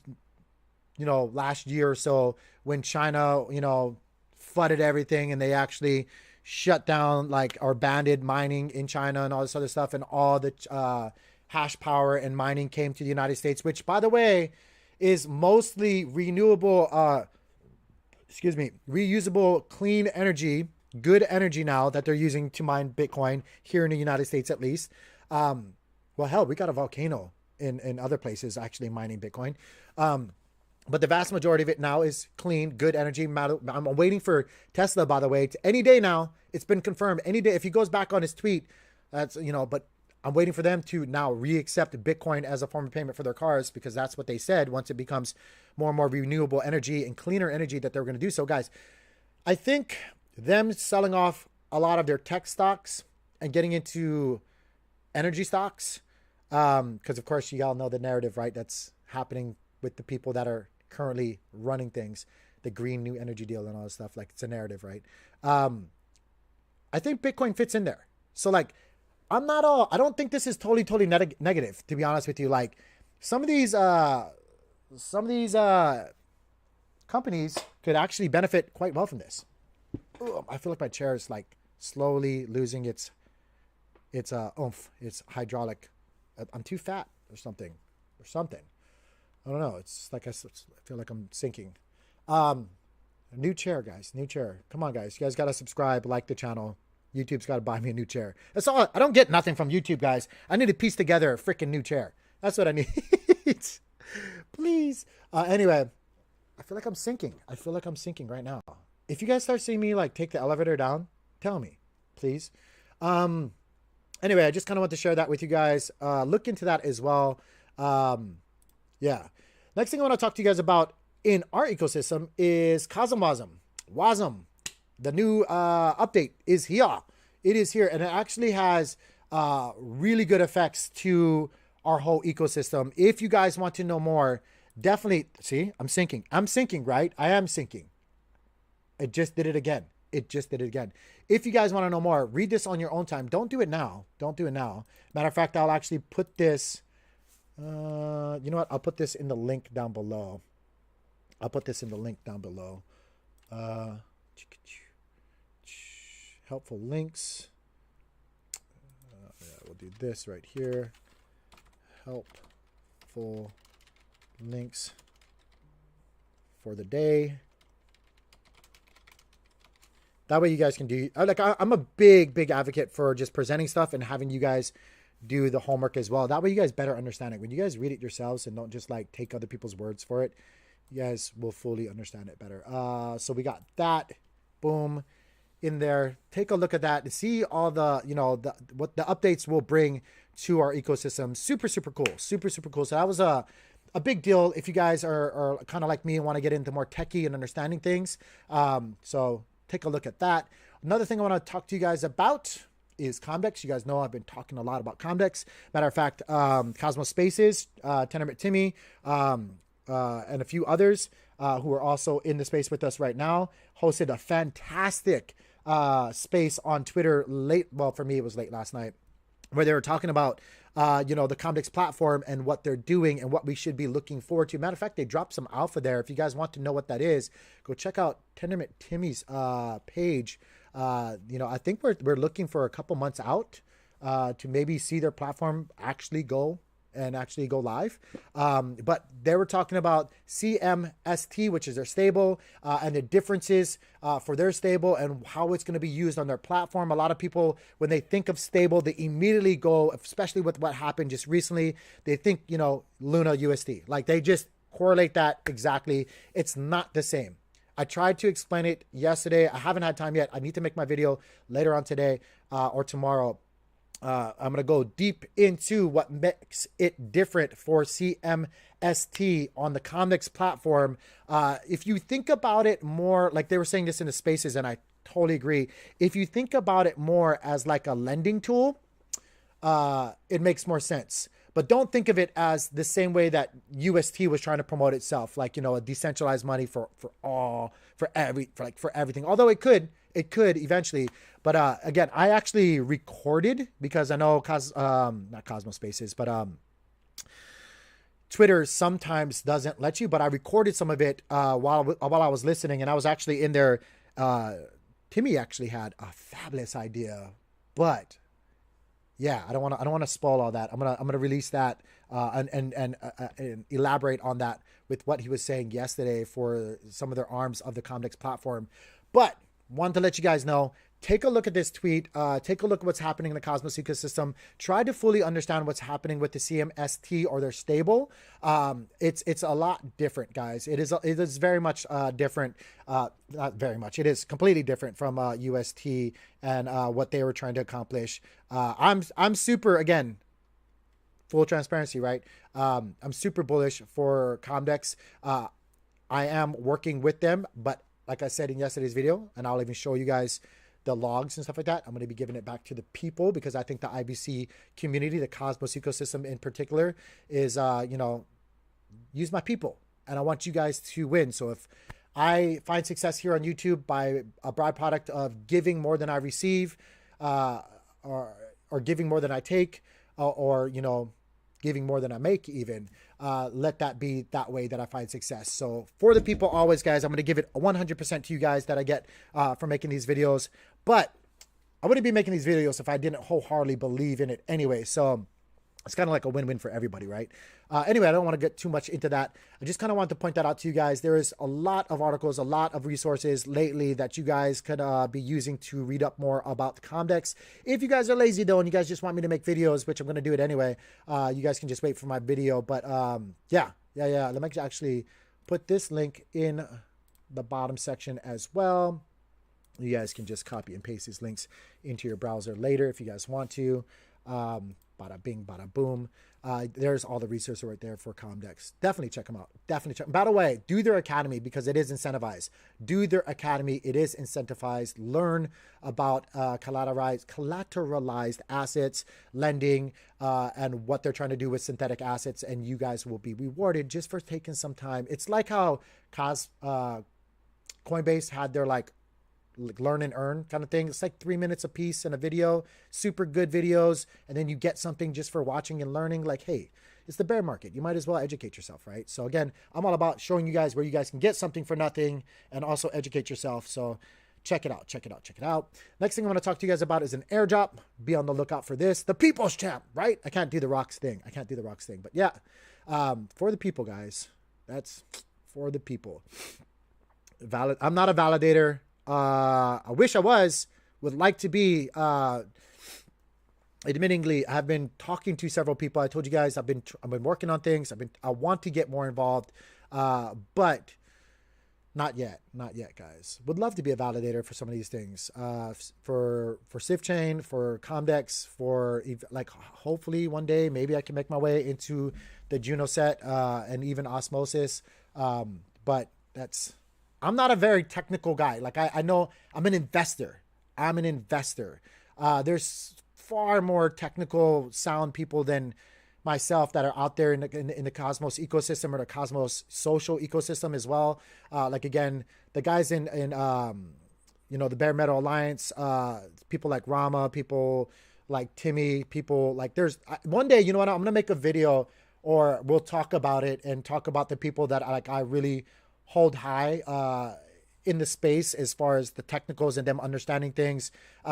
know, last year or so, when China, you know, flooded everything and they actually shut down, like, or banned mining in China and all this other stuff, and all the hash power and mining came to the United States, which, by the way, is mostly renewable, reusable, clean energy, good energy now that they're using to mine Bitcoin here in the United States, at least. Well, hell, we got a volcano in other places actually mining Bitcoin. But the vast majority of it now is clean, good energy. I'm waiting for Tesla, by the way, any day now. It's been confirmed any day. If he goes back on his tweet, that's, you know, but I'm waiting for them to now re-accept Bitcoin as a form of payment for their cars, because that's what they said once it becomes more and more renewable energy and cleaner energy that they're going to do. So guys, I think them selling off a lot of their tech stocks and getting into energy stocks, because of course you all know the narrative, right? That's happening with the people that are currently running things, the green new energy deal and all this stuff. Like, it's a narrative, right? I think Bitcoin fits in there. So like, I don't think this is totally negative, to be honest with you. Like, some of these companies could actually benefit quite well from this. Ooh, I feel like my chair is like slowly losing its oomph, its hydraulic. I'm too fat or something. I don't know. It's like I feel like I'm sinking. New chair, guys. New chair. Come on, guys. You guys got to subscribe, like the channel. YouTube's got to buy me a new chair. That's all. I don't get nothing from YouTube, guys. I need to piece together a freaking new chair. That's what I need. Please. Anyway, I feel like I'm sinking. I feel like I'm sinking right now. If you guys start seeing me like take the elevator down, tell me, please. Anyway, I just kind of want to share that with you guys. Look into that as well. Yeah. Next thing I want to talk to you guys about in our ecosystem is Wasm. The new update is here. It is here, and it actually has really good effects to our whole ecosystem. If you guys want to know more, definitely see. I'm sinking, right? I am sinking. It just did it again. If you guys want to know more, read this on your own time. Don't do it now. Matter of fact, I'll actually put this. You know what? I'll put this in the link down below. Helpful links. Yeah, we'll do this right here. Helpful links for the day. That way you guys can do, I'm a big advocate for just presenting stuff and having you guys do the homework as well. That way you guys better understand it. When you guys read it yourselves and don't just like take other people's words for it, you guys will fully understand it better. So we got that, boom, in there. Take a look at that and see all the, what the updates will bring to our ecosystem. Super cool. So that was a big deal if you guys are kind of like me and want to get into more techie and understanding things. So take a look at that. Another thing I want to talk to you guys about is Comdex. You guys know I've been talking a lot about Comdex. Matter of fact, Cosmos Spaces, Tenement Timmy, and a few others who are also in the space with us right now, hosted a fantastic space on Twitter for me, it was late last night, where they were talking about, the Comdex platform and what they're doing and what we should be looking forward to. Matter of fact, they dropped some alpha there. If you guys want to know what that is, go check out Tenement Timmy's page. I think we're looking for a couple months out to maybe see their platform actually go live. But they were talking about CMST, which is their stable, and the differences for their stable and how it's going to be used on their platform. A lot of people, when they think of stable, they immediately go, especially with what happened just recently, they think, Luna USD. Like they just correlate that exactly. It's not the same. I tried to explain it yesterday. I haven't had time yet. I need to make my video later on today or tomorrow. I'm going to go deep into what makes it different for CMST on the Comdex platform. If you think about it more, like they were saying this in the spaces, and I totally agree. If you think about it more as like a lending tool, it makes more sense. But don't think of it as the same way that UST was trying to promote itself, like, a decentralized money for everything. Although it could eventually. But again, I actually recorded, because I know not Cosmos Spaces, but Twitter sometimes doesn't let you. But I recorded some of it while I was listening, and I was actually in there. Timmy actually had a fabulous idea, but yeah, I don't want to spoil all that. I'm gonna release that and elaborate on that with what he was saying yesterday for some of their arms of the Comdex platform. But wanted to let you guys know, take a look at this tweet. Take a look at what's happening in the Cosmos ecosystem. Try to fully understand what's happening with the CMST or their stable. It's a lot different, guys. It is very much different. Not very much. It is completely different from UST and what they were trying to accomplish. I'm super, again, full transparency, right? I'm super bullish for Comdex. I am working with them, but like I said in yesterday's video, and I'll even show you guys the logs and stuff like that, I'm going to be giving it back to the people, because I think the IBC community, the Cosmos ecosystem in particular, is, use my people. And I want you guys to win. So if I find success here on YouTube by a byproduct of giving more than I receive, or giving more than I take, or giving more than I make even, let that be that way that I find success. So for the people always, guys, I'm going to give it 100% to you guys that I get for making these videos. But I wouldn't be making these videos if I didn't wholeheartedly believe in it anyway. So it's kind of like a win-win for everybody, right? Anyway, I don't want to get too much into that. I just kind of want to point that out to you guys. There is a lot of articles, a lot of resources lately that you guys could be using to read up more about the Comdex. If you guys are lazy though, and you guys just want me to make videos, which I'm going to do it anyway, you guys can just wait for my video. But yeah. Let me actually put this link in the bottom section as well. You guys can just copy and paste these links into your browser later if you guys want to. Bada bing, bada boom. There's all the resources right there for Comdex. Definitely check them out. Definitely check. By the way, do their academy because it is incentivized. Do their academy. It is incentivized. Learn about collateralized assets, lending, and what they're trying to do with synthetic assets. And you guys will be rewarded just for taking some time. It's like how Coinbase had their like learn and earn kind of thing. It's like 3 minutes a piece in a video, super good videos. And then you get something just for watching and learning. Like, hey, it's the bear market. You might as well educate yourself, right? So again, I'm all about showing you guys where you guys can get something for nothing and also educate yourself. So check it out, check it out, check it out. Next thing I want to talk to you guys about is an airdrop. Be on the lookout for this. The people's champ, right? I can't do the rocks thing. But yeah, for the people, guys. That's for the people. I'm not a validator. I wish I would like to be. Admittingly, I've been talking to several people. I told you guys I've been working on things. I want to get more involved, but not yet, guys. Would love to be a validator for some of these things, for Cipher Chain, for Comdex, for like hopefully one day maybe I can make my way into the Juno set and even Osmosis, but that's. I'm not a very technical guy. Like I know I'm an investor. There's far more technical sound people than myself that are out there in the Cosmos ecosystem or the Cosmos social ecosystem as well. Like again, the guys in the Bare Metal Alliance, people like Rama, people like Timmy, people like one day, you know what, I'm going to make a video or we'll talk about it and talk about the people that I really hold high in the space as far as the technicals and them understanding things.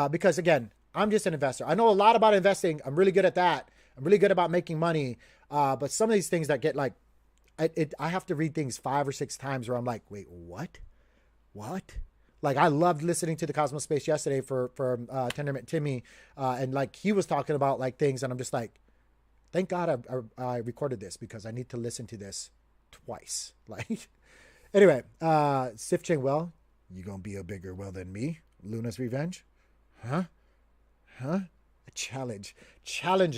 Because again, I'm just an investor. I know a lot about investing. I'm really good at that. I'm really good about making money. But some of these things that get like, I have to read things 5 or 6 times where I'm like, wait, what? Like I loved listening to the Cosmos Space yesterday for Tendermint Timmy. And like he was talking about like things and I'm just like, thank God I recorded this because I need to listen to this twice. Like, anyway, Cipher Chain, well, you gonna be a bigger well than me? Luna's Revenge? Huh? A challenge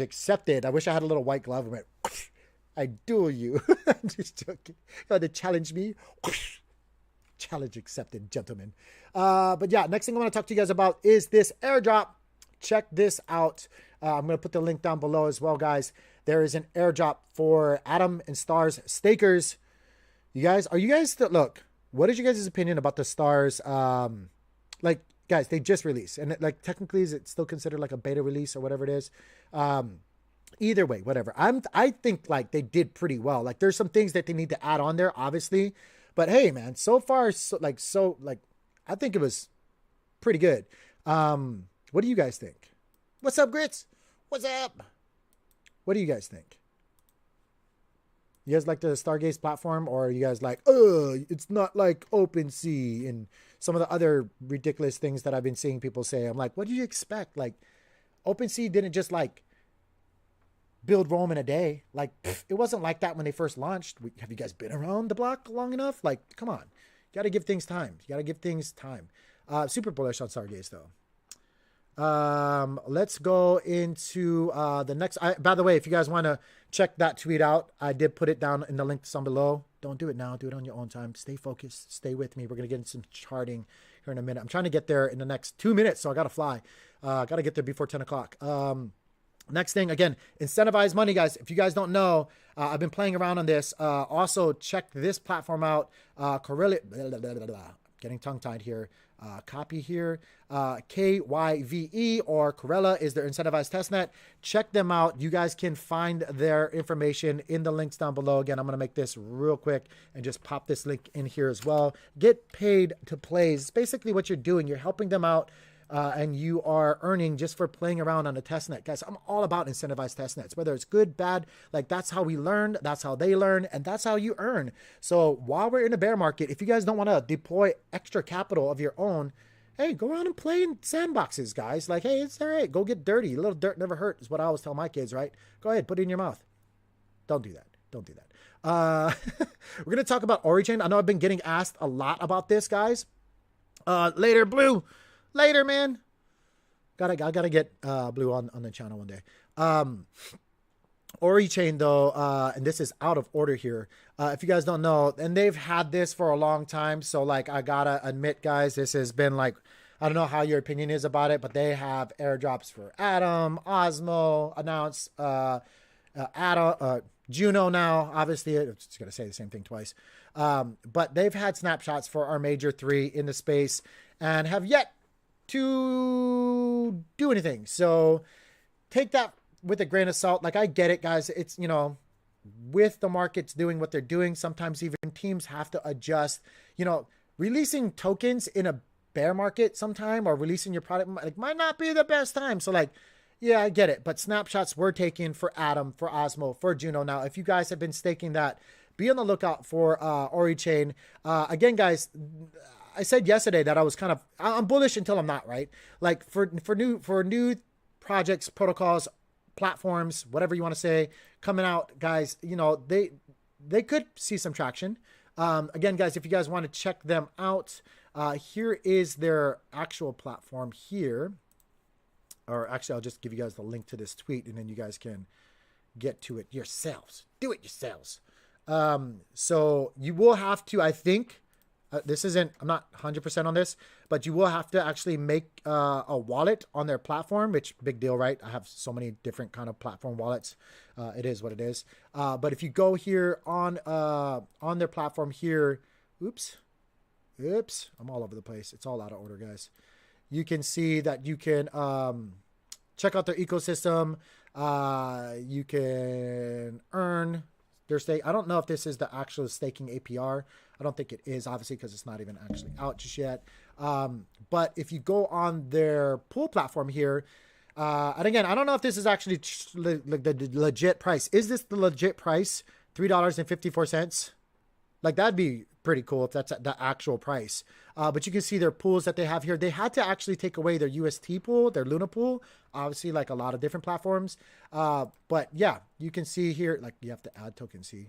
accepted. I wish I had a little white glove and went, I duel you. I'm just joking. You want to challenge me? Challenge accepted, gentlemen. But yeah, next thing I want to talk to you guys about is this airdrop. Check this out. I'm going to put the link down below as well, guys. There is an airdrop for Atom and Stars stakers. Are you guys still, look, what is your guys' opinion about the Stars? Like, guys, they just released, and like technically is it still considered like a beta release or whatever it is? Either way, whatever. I think like they did pretty well. Like there's some things that they need to add on there, obviously, but hey, man, so far, I think it was pretty good. What do you guys think? What's up, Grits? What's up? What do you guys think? You guys like the Stargaze platform, or are you guys like, it's not like OpenSea and some of the other ridiculous things that I've been seeing people say? I'm like, what do you expect? Like, OpenSea didn't just like build Rome in a day. Like, it wasn't like that when they first launched. Have you guys been around the block long enough? Like, come on. You got to give things time. Super bullish on Stargaze, though. Let's go into the next. By the way, if you guys want to check that tweet out, I did put it down in the link down below. Don't do it now. Do it on your own time. Stay focused. Stay with me. We're going to get into some charting here in a minute. I'm trying to get there in the next 2 minutes, so I got to fly. Got to get there before 10 o'clock. Next thing, again, incentivized money, guys. If you guys don't know, I've been playing around on this. Also, check this platform out. Getting tongue-tied here. Copy here. KYVE or Corella is their incentivized testnet. Check them out. You guys can find their information in the links down below. Again, I'm going to make this real quick and just pop this link in here as well. Get paid to play is basically what you're doing. You're helping them out and you are earning just for playing around on a test net. Guys, I'm all about incentivized test nets, whether it's good, bad, like that's how we learn, that's how they learn, and that's how you earn. So while we're in a bear market, if you guys don't want to deploy extra capital of your own, hey, go around and play in sandboxes, guys. Like, hey, it's all right. Go get dirty. A little dirt never hurt is what I always tell my kids, right? Go ahead, put it in your mouth. Don't do that. Don't do that. We're going to talk about Orichain. I know I've been getting asked a lot about this, guys. Later, Blue. Later, man. I gotta get Blue on the channel one day. Orichain, though, and this is out of order here. If you guys don't know, and they've had this for a long time. So, like, I gotta admit, guys, this has been like, I don't know how your opinion is about it, but they have airdrops for Atom, Osmo, announced, Atom, Juno now, obviously. I'm just going to say the same thing twice. But they've had snapshots for our major three in the space and have yet to do anything. So take that with a grain of salt. Like, I get it, guys. It's, you know, with the markets doing what they're doing, sometimes even teams have to adjust. You know, releasing tokens in a bear market sometime or releasing your product like might not be the best time. So, like, yeah, I get it. But snapshots were taken for Atom, for Osmo, for Juno. Now, if you guys have been staking that, be on the lookout for Orichain. Again, guys, I said yesterday that I was I'm bullish until I'm not, right? Like, for new projects, protocols, platforms, whatever you want to say, coming out, guys, you know, they could see some traction. Again, guys, if you guys want to check them out, here is their actual platform here. Or actually, I'll just give you guys the link to this tweet, and then you guys can get to it yourselves. Do it yourselves. So you will have to, I think, I'm not 100% on this, but you will have to actually make a wallet on their platform, which, big deal, right? I have so many different kind of platform wallets. It is what it is. But if you go here on their platform here, oops, I'm all over the place. It's all out of order, guys. You can see that you can check out their ecosystem. You can earn their stake. I don't know if this is the actual staking APR. I don't think it is, obviously, because it's not even actually out just yet. But if you go on their pool platform here, and again, I don't know if this is actually the legit price. Is this the legit price? $3.54? Like, that'd be pretty cool if that's the actual price. But you can see their pools that they have here. They had to actually take away their UST pool, their Luna pool, obviously, like a lot of different platforms. But yeah, you can see here, like, you have to add tokens. See,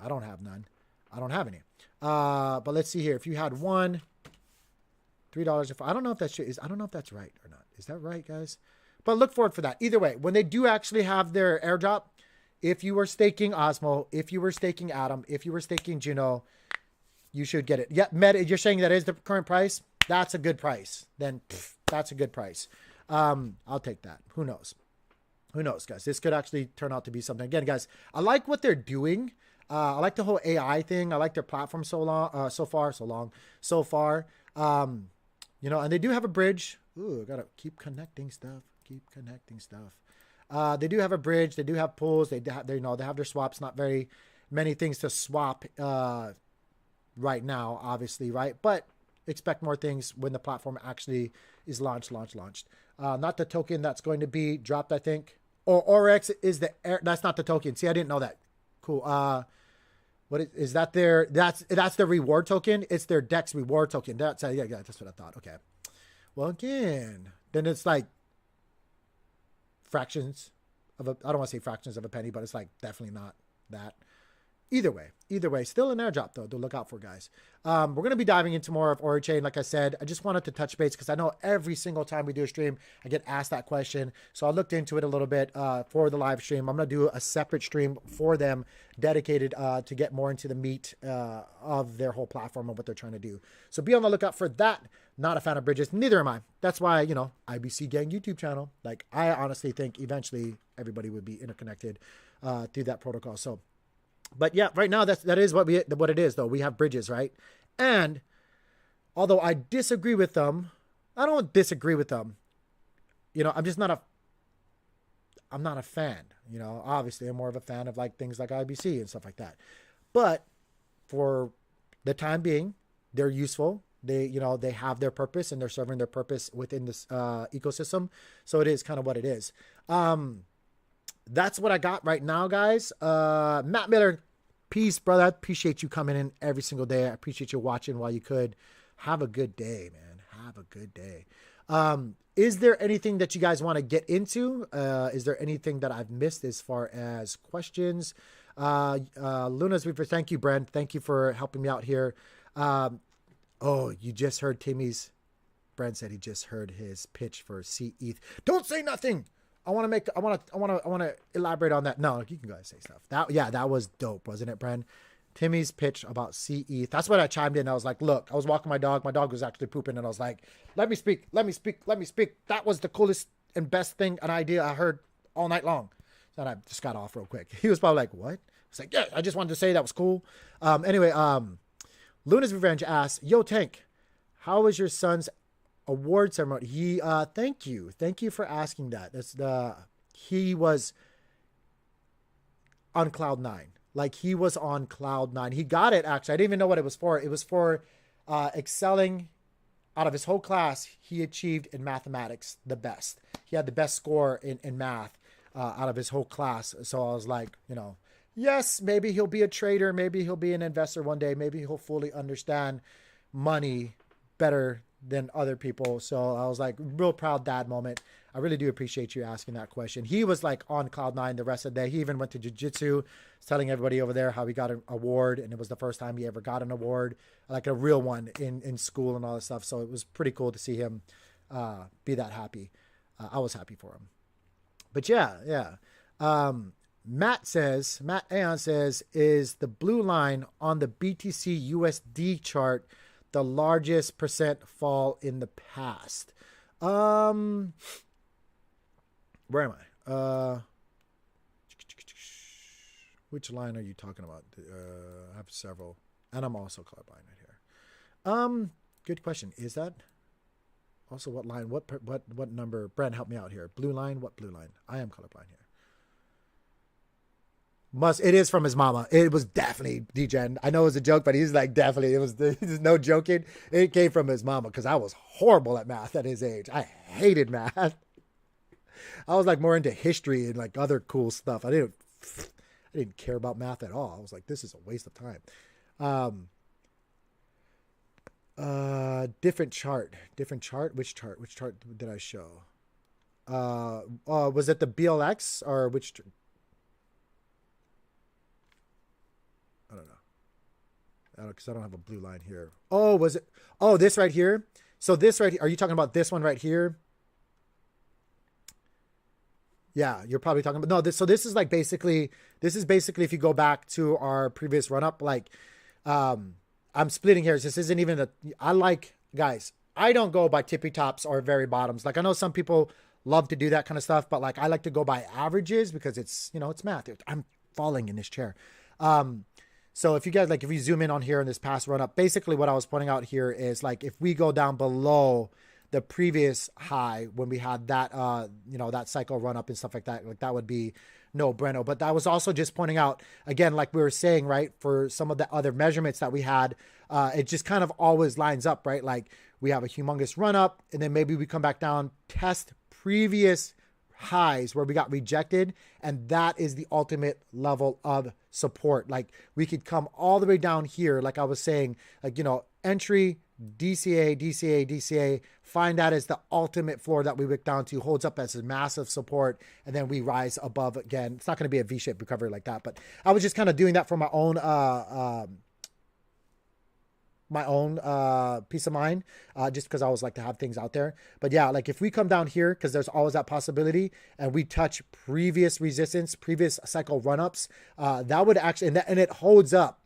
I don't have none. I don't have any. But let's see here. If you had one, $3. I don't know if I don't know if that's right or not. Is that right, guys? But look forward for that. Either way, when they do actually have their airdrop, if you were staking Osmo, if you were staking Atom, if you were staking Juno, you should get it. Yeah, Meta, you're saying that is the current price? That's a good price. Then that's a good price. I'll take that. Who knows? Who knows, guys? This could actually turn out to be something. Again, guys, I like what they're doing. I like the whole AI thing. I like their platform so far. You know, and they do have a bridge. Ooh, gotta keep connecting stuff. They do have a bridge. They do have pools. They have their swaps. Not very many things to swap right now, obviously, right? But expect more things when the platform actually is launched. Not the token that's going to be dropped, I think. Or Oryx is that's not the token. See, I didn't know that. Cool. What is that? That's the reward token. It's their DEX reward token. That's what I thought. Okay. Well, again, then it's like fractions of I don't want to say fractions of a penny, but it's like definitely not that. Either way, still an airdrop though to look out for, guys. We're going to be diving into more of Orichain. Like I said, I just wanted to touch base because I know every single time we do a stream, I get asked that question. So I looked into it a little bit for the live stream. I'm going to do a separate stream for them dedicated to get more into the meat of their whole platform and what they're trying to do. So be on the lookout for that. Not a fan of bridges. Neither am I. That's why, you know, IBC Gang YouTube channel. Like, I honestly think eventually everybody would be interconnected through that protocol. So, but yeah, right now that is what it is though. We have bridges, right? And although I disagree with them, I don't disagree with them. You know, I'm not a fan. You know, obviously I'm more of a fan of like things like IBC and stuff like that. But for the time being, they're useful. They, they have their purpose and they're serving their purpose within this ecosystem. So it is kind of what it is. That's what I got right now, guys. Matt Miller, peace, brother. I appreciate you coming in every single day. I appreciate you watching while you could. Have a good day, man. Have a good day. Is there anything that you guys want to get into? Is there anything that I've missed as far as questions? Luna's Weaver, thank you, Brent. Thank you for helping me out here. Oh, you just heard Timmy's. Brent said he just heard his pitch for CETH. Don't say nothing. I want to elaborate on that. No, you can go ahead and say stuff. That was dope, wasn't it, Brent? Timmy's pitch about CETH. That's what I chimed in. I was like, look, I was walking my dog. My dog was actually pooping. And I was like, let me speak. That was the coolest and best thing, an idea I heard all night long. And I just got off real quick. He was probably like, what? I was like, yeah, I just wanted to say that was cool. Anyway, Luna's Revenge asks, yo, Tank, how was your son's award ceremony? Thank you. Thank you for asking that. He was on cloud nine. Like, he was on cloud nine. He got it, actually. I didn't even know what it was for. It was for excelling out of his whole class. He achieved in mathematics the best. He had the best score in math out of his whole class. So I was like, yes, maybe he'll be a trader. Maybe he'll be an investor one day. Maybe he'll fully understand money better than other people. So I was like, real proud dad moment. I really do appreciate you asking that question. He was like on cloud nine the rest of the day. He even went to jiu-jitsu, telling everybody over there how he got an award. And it was the first time he ever got an award, like a real one in school and all this stuff. So it was pretty cool to see him be that happy. I was happy for him. But yeah. Matt Aon says, is the blue line on the BTC USD chart the largest percent fall in the past? Where am I? Which line are you talking about? I have several, and I'm also colorblind right here. Good question. Is that also what line? What number? Brent, help me out here. Blue line. What blue line? I am colorblind here. It is from his mama. It was definitely DGen. I know it was a joke, but he's like, definitely. There's no joking. It came from his mama because I was horrible at math at his age. I hated math. I was like more into history and like other cool stuff. I didn't care about math at all. I was like, this is a waste of time. Different chart. Which chart did I show? Was it the BLX or which? I don't know. Because I don't have a blue line here. Oh, was it? Oh, this right here. So this right here. Are you talking about this one right here? Yeah, you're probably talking about, no, this is basically if you go back to our previous run up, like, I'm splitting hairs. This isn't even guys, I don't go by tippy tops or very bottoms. Like, I know some people love to do that kind of stuff, but like, I like to go by averages because it's, it's math. I'm falling in this chair. So if you guys, like, if you zoom in on here in this past run up, basically what I was pointing out here is like, if we go down below the previous high when we had that, that cycle run up and stuff like that would be no bueno. But that was also just pointing out, again, like we were saying, right, for some of the other measurements that we had, it just kind of always lines up, right? Like we have a humongous run up and then maybe we come back down, test previous highs where we got rejected. And that is the ultimate level of support. Like we could come all the way down here. Like I was saying, like, entry, DCA, find that as the ultimate floor that we wick down to, holds up as a massive support, and then we rise above again. It's not going to be a V-shaped recovery like that, but I was just kind of doing that for my own peace of mind, just because I always like to have things out there. But yeah, like if we come down here, because there's always that possibility, and we touch previous resistance, previous cycle run-ups, that would actually, and it holds up,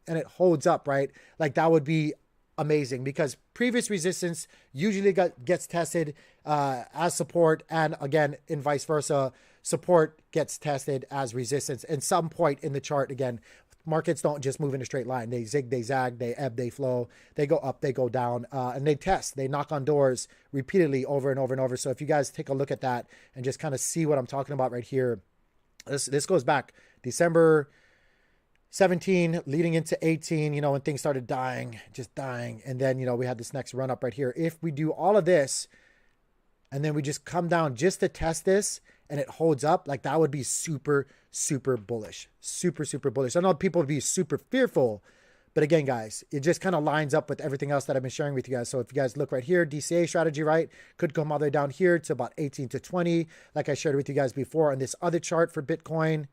right? Like that would be amazing, because previous resistance usually gets tested as support, and again, in vice versa, support gets tested as resistance. And some point in the chart, again, markets don't just move in a straight line. They zig, they zag, they ebb, they flow, they go up, they go down, and they test, they knock on doors repeatedly over and over and over. So if you guys take a look at that and just kind of see what I'm talking about right here, this goes back December 17 leading into 18, you know, when things started dying, just dying. And then, you know, we had this next run up right here. If we do all of this and then we just come down just to test this and it holds up, like that would be super, super bullish. Super, super bullish. I know people would be super fearful, but again, guys, it just kind of lines up with everything else that I've been sharing with you guys. So if you guys look right here, DCA strategy, right, could come all the way down here to about 18 to 20, like I shared with you guys before on this other chart for Bitcoin.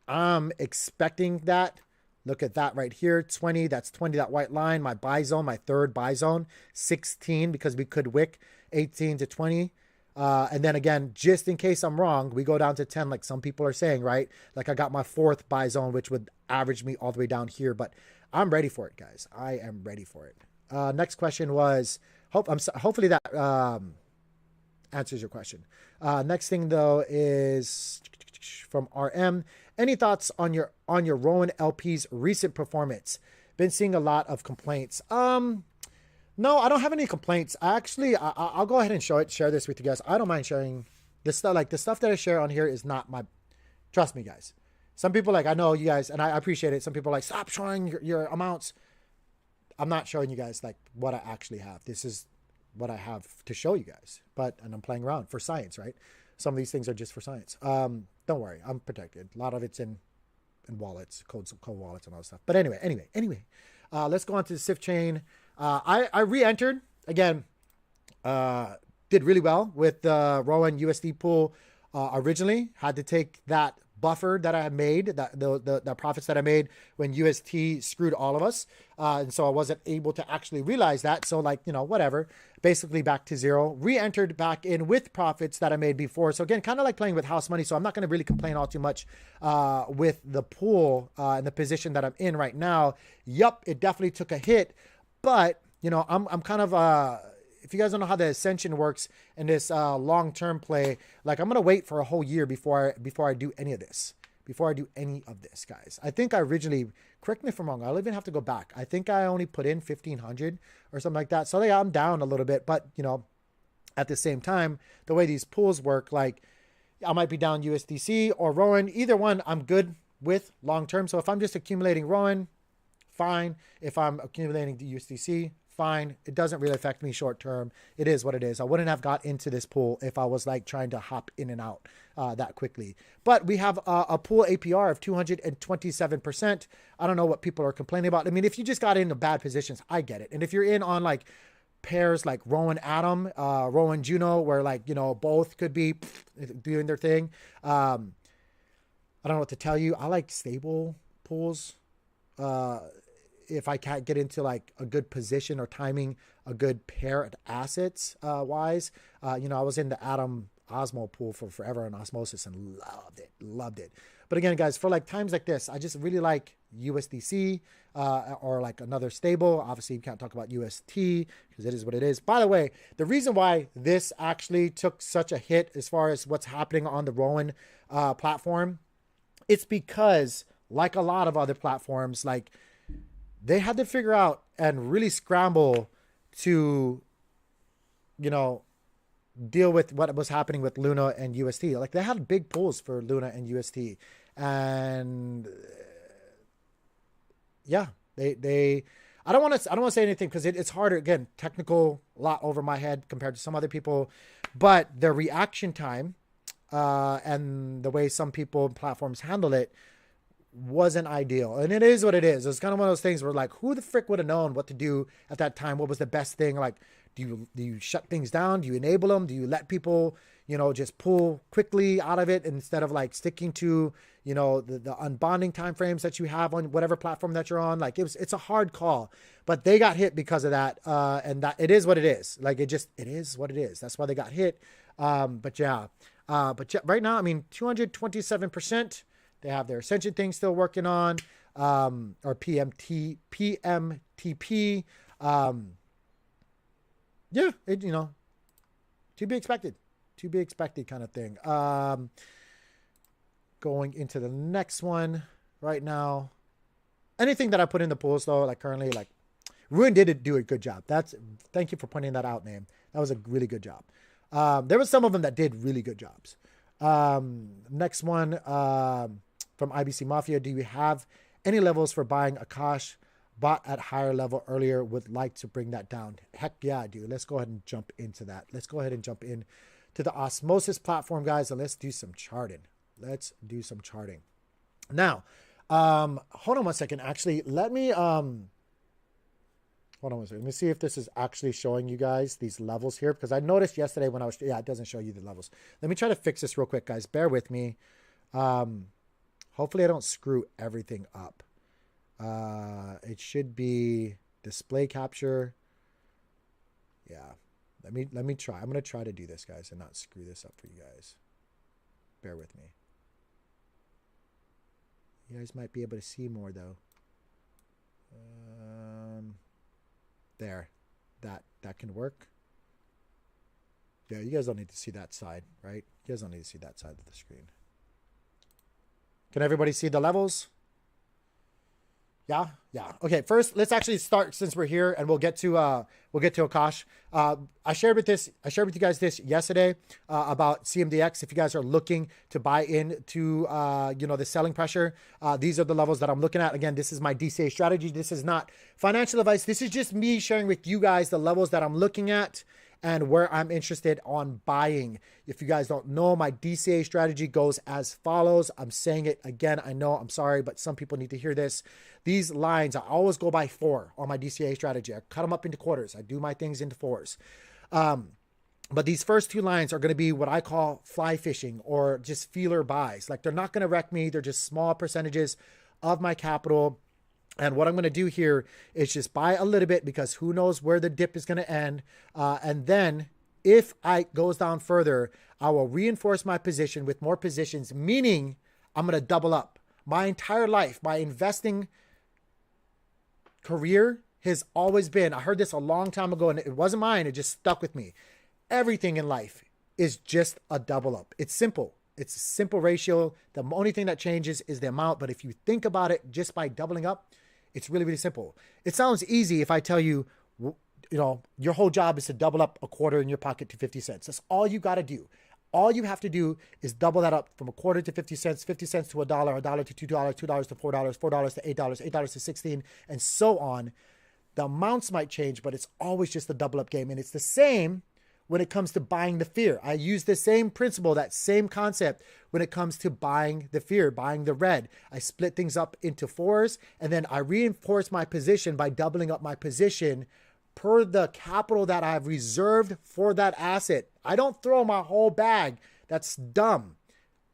I'm expecting that. Look at that right here, 20, that's 20, that white line, my buy zone, my third buy zone, 16, because we could wick 18 to 20. And then again, just in case I'm wrong, we go down to 10, like some people are saying, right? Like I got my fourth buy zone, which would average me all the way down here, but I'm ready for it, guys. I am ready for it. Next question was, hopefully that answers your question. Next thing though is from RM. Any thoughts on your Rowan LP's recent performance? Been seeing a lot of complaints. No, I don't have any complaints. I'll go ahead and share this with you guys. I don't mind sharing this stuff. Like the stuff that I share on here is not my, trust me, guys. Some people like, I know you guys, and I appreciate it. Some people are like, stop showing your amounts. I'm not showing you guys like what I actually have. This is what I have to show you guys. And I'm playing around for science, right? Some of these things are just for science. Don't worry, I'm protected. A lot of it's in wallets, cold wallets and all that stuff. But anyway, let's go on to the SIF chain. I re-entered again, did really well with the Rowan USD pool. Originally had to take that buffer that I had made, the profits that I made when UST screwed all of us. And so I wasn't able to actually realize that. So like, you know, whatever, basically back to zero, re-entered back in with profits that I made before. So again, kind of like playing with house money. So I'm not going to really complain all too much with the pool and the position that I'm in right now. Yup, it definitely took a hit, but you know, I'm kind of, if you guys don't know how the ascension works in this long-term play, like I'm going to wait for a whole year before I do any of this. Guys. I think I originally, correct me if I'm wrong, I'll even have to go back. I think I only put in 1,500 or something like that. So yeah, I'm down a little bit, but you know, at the same time, the way these pools work, like I might be down USDC or Rowan, either one I'm good with long-term. So if I'm just accumulating Rowan, fine. If I'm accumulating the USDC, fine. It doesn't really affect me short term. It is what it is. I wouldn't have got into this pool if I was like trying to hop in and out that quickly. But we have a pool APR of 227%. I don't know what people are complaining about. I mean, if you just got into bad positions, I get it. And if you're in on like pairs like Rowan Atom, Rowan Juno, where like, you know, both could be doing their thing. I don't know what to tell you. I like stable pools. If I can't get into like a good position or timing, a good pair of assets wise, you know, I was in the Atom Osmo pool for forever on Osmosis and loved it. But again, guys, for like times like this, I just really like USDC or like another stable. Obviously, you can't talk about UST because it is what it is. By the way, the reason why this actually took such a hit as far as what's happening on the Rowan platform, it's because like a lot of other platforms, like they had to figure out and really scramble to, you know, deal with what was happening with Luna and UST. Like they had big pools for Luna and UST. And yeah, I don't want to say anything because it's harder. Again, technical, a lot over my head compared to some other people, but the reaction time and the way some people and platforms handle it wasn't ideal. And it is what it is. It's kind of one of those things where like, who the frick would have known what to do at that time? What was the best thing? Like, do you shut things down? Do you enable them? Do you let people, you know, just pull quickly out of it instead of like sticking to, you know, the unbonding timeframes that you have on whatever platform that you're on? Like it's a hard call, but they got hit because of that. And that it is what it is. Like it is what it is. That's why they got hit. But yeah, right now, I mean, 227%. They have their Ascension thing still working on, or PMTP. Yeah, you know, to be expected kind of thing. Going into the next one right now. Anything that I put in the pools though, like currently, like Ruin did do a good job. Thank you for pointing that out, man. That was a really good job. There was some of them that did really good jobs. Next one, from IBC Mafia. Do you have any levels for buying Akash bought at higher level earlier? Would like to bring that down. Heck yeah, dude. Let's go ahead and jump into that. Let's go ahead and jump in to the Osmosis platform, guys, and let's do some charting. Let's do some charting. Now, hold on one second. Actually, let me hold on one second. Let me see if this is actually showing you guys these levels here, because I noticed yesterday when I was, yeah, it doesn't show you the levels. Let me try to fix this real quick, guys. Bear with me. Hopefully I don't screw everything up. It should be display capture. Yeah. Let me try. I'm going to try to do this, guys, and not screw this up for you guys. Bear with me. You guys might be able to see more, though. There. That can work. Yeah, you guys don't need to see that side, right? You guys don't need to see that side of the screen. Can everybody see the levels? Yeah. Okay. First, let's actually start, since we're here, and we'll get to Akash. I shared with you guys this yesterday about CMDX. If you guys are looking to buy into the selling pressure, these are the levels that I'm looking at. Again, this is my DCA strategy. This is not financial advice. This is just me sharing with you guys the levels that I'm looking at and where I'm interested on buying. If you guys don't know, my DCA strategy goes as follows. I'm saying it again. I know, I'm sorry, but some people need to hear this. These lines, I always go by 4 on my DCA strategy. I cut them up into quarters. I do my things into 4s. But these first 2 lines are going to be what I call fly fishing, or just feeler buys. Like, they're not going to wreck me. They're just small percentages of my capital. And what I'm going to do here is just buy a little bit, because who knows where the dip is going to end. And then if it goes down further, I will reinforce my position with more positions, meaning I'm going to double up. My entire life, my investing career has always been, I heard this a long time ago, and it wasn't mine. It just stuck with me. Everything in life is just a double up. It's simple. It's a simple ratio. The only thing that changes is the amount. But if you think about it just by doubling up, it's really, really simple. It sounds easy if I tell you, your whole job is to double up a quarter in your pocket to 50 cents. That's all you got to do. All you have to do is double that up from a quarter to 50 cents, 50 cents to $1, $1 to $2, $2 to $4, $4 to $8, $8 to 16, and so on. The amounts might change, but it's always just a double up game. And it's the same when it comes to buying the fear. I use the same principle, that same concept when it comes to buying the fear, buying the red. I split things up into 4s, and then I reinforce my position by doubling up my position per the capital that I've reserved for that asset. I don't throw my whole bag. That's dumb.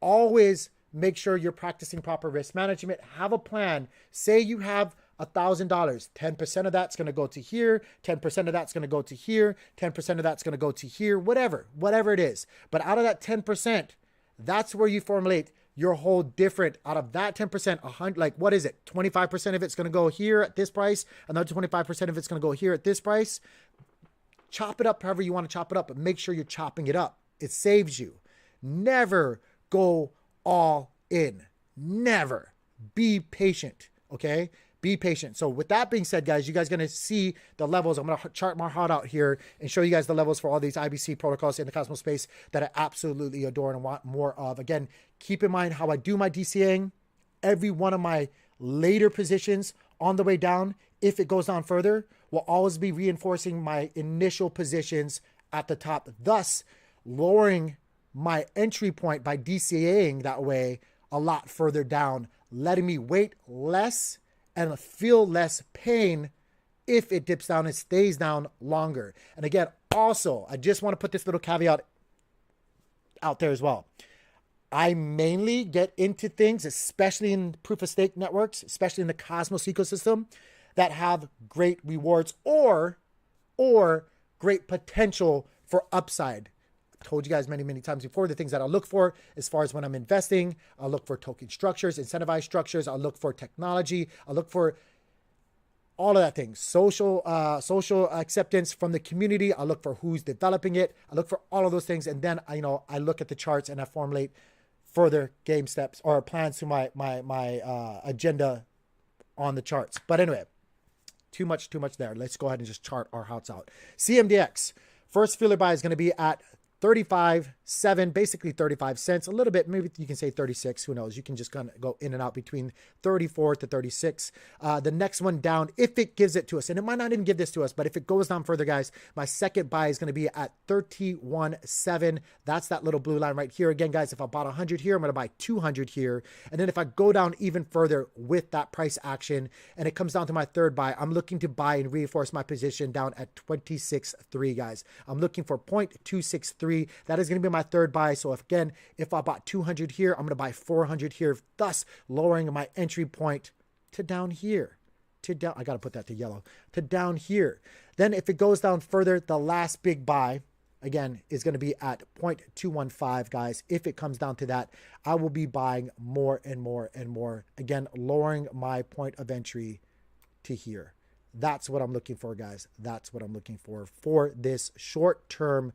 Always make sure you're practicing proper risk management. Have a plan. Say you have $1,000. 10% of that's going to go to here. 10% of that's going to go to here. 10% of that's going to go to here. Whatever it is. But out of that 10%, that's where you formulate your whole different. Out of that 10%, 100, like, what is it? 25% of it's going to go here at this price. Another 25% of it's going to go here at this price. Chop it up however you want to chop it up, but make sure you're chopping it up. It saves you. Never go all in. Never. Be patient. Okay? Be patient. So with that being said, guys, you guys are going to see the levels. I'm going to chart my heart out here and show you guys the levels for all these IBC protocols in the Cosmos space that I absolutely adore and want more of. Again, keep in mind how I do my DCAing. Every one of my later positions on the way down, if it goes down further, will always be reinforcing my initial positions at the top, thus lowering my entry point by DCAing that way a lot further down, letting me wait less and feel less pain if it dips down and stays down longer. And again, also, I just want to put this little caveat out there as well. I mainly get into things, especially in proof of stake networks, especially in the Cosmos ecosystem, that have great rewards or great potential for upside. I've told you guys many, many times before the things that I look for as far as when I'm investing. I look for token structures, incentivized structures. I look for technology. I look for all of that thing. Social acceptance from the community. I look for who's developing it. I look for all of those things. And then, I look at the charts and I formulate further game steps or plans to my agenda on the charts. But anyway, too much there. Let's go ahead and just chart our hearts out. CMDX, first feeler buy is going to be at 35 7, basically 35 cents, a little bit, maybe you can say 36, who knows? You can just kind of go in and out between 34 to 36. The next one down, if it gives it to us, and it might not even give this to us, but if it goes down further, guys, my second buy is going to be at 31.7. That's that little blue line right here. Again, guys, if I bought 100 here, I'm going to buy 200 here. And then if I go down even further with that price action, and it comes down to my third buy, I'm looking to buy and reinforce my position down at 26.3, guys. I'm looking for 0.263. That is going to be my third buy. So if I bought 200 here, I'm going to buy 400 here, thus lowering my entry point to down here. I got to put that to yellow, to down here. Then if it goes down further, the last big buy, again, is going to be at 0.215, guys. If it comes down to that, I will be buying more and more and more. Again, lowering my point of entry to here. That's what I'm looking for, guys. That's what I'm looking for this short-term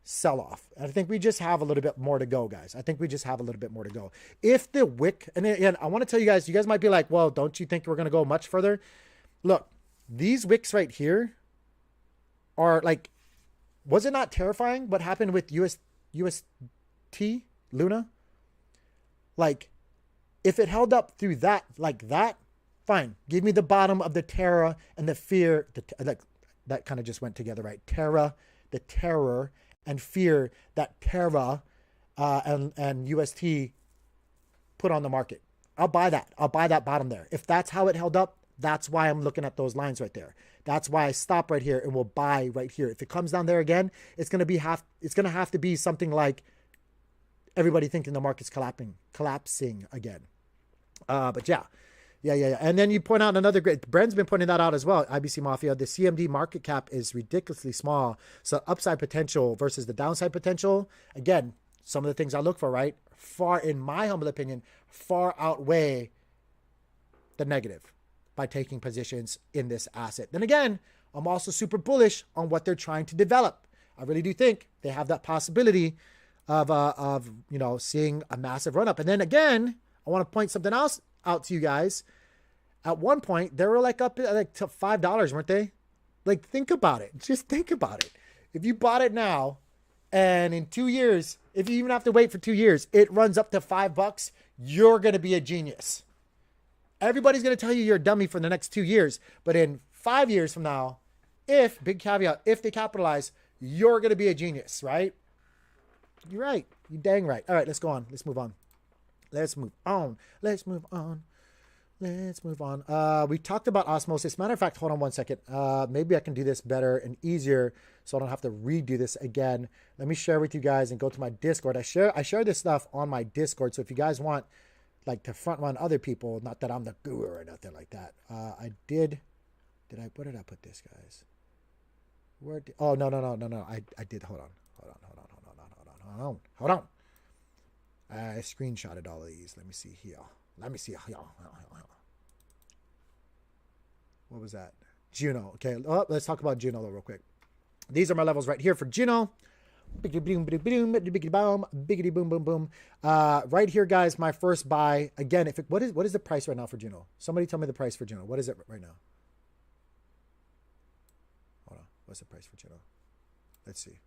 sell-off. I think we just have a little bit more to go, guys. I think we just have a little bit more to go. If the wick, and again, I want to tell you guys might be like, well, don't you think we're going to go much further? Look, these wicks right here are like, was it not terrifying what happened with UST, Luna? Like, if it held up through that, like that, fine. Give me the bottom of the Terra and the fear. That kind of just went together, right? Terra, the terror, and fear that Terra and UST put on the market. I'll buy that. I'll buy that bottom there. If that's how it held up, that's why I'm looking at those lines right there. That's why I stop right here and will buy right here. If it comes down there again, it's going to have to be something like everybody thinking the market's collapsing again. But yeah. And then you point out another great, Bren's been pointing that out as well, IBC Mafia. The CMD market cap is ridiculously small. So upside potential versus the downside potential, again, some of the things I look for, right? Far, in my humble opinion, far outweigh the negative by taking positions in this asset. Then again, I'm also super bullish on what they're trying to develop. I really do think they have that possibility of seeing a massive run up. And then again, I want to point something else out to you guys. At one point, they were like up like to $5, weren't they? Like, think about it. Just think about it. If you bought it now, and in 2 years, if you even have to wait for 2 years, it runs up to $5, you're going to be a genius. Everybody's going to tell you you're a dummy for the next 2 years. But in 5 years from now, big caveat, if they capitalize, you're going to be a genius, right? You're right. You're dang right. All right, let's go on. Let's move on. We talked about osmosis. Matter of fact, hold on one second. Maybe I can do this better and easier so I don't have to redo this again. Let me share with you guys and go to my Discord. I share this stuff on my Discord. So if you guys want like to front run other people, not that I'm the guru or nothing like that. Where did I put this, guys? No. I did. Hold on. I screenshotted all of these. Let me see here. What was that? Juno. Okay. Let's talk about Juno real quick. These are my levels right here for Juno. Biggity boom, boom, boom. Right here, guys, my first buy. Again, what is the price right now for Juno? Somebody tell me the price for Juno. What is it right now? Hold on. What's the price for Juno? Let's see.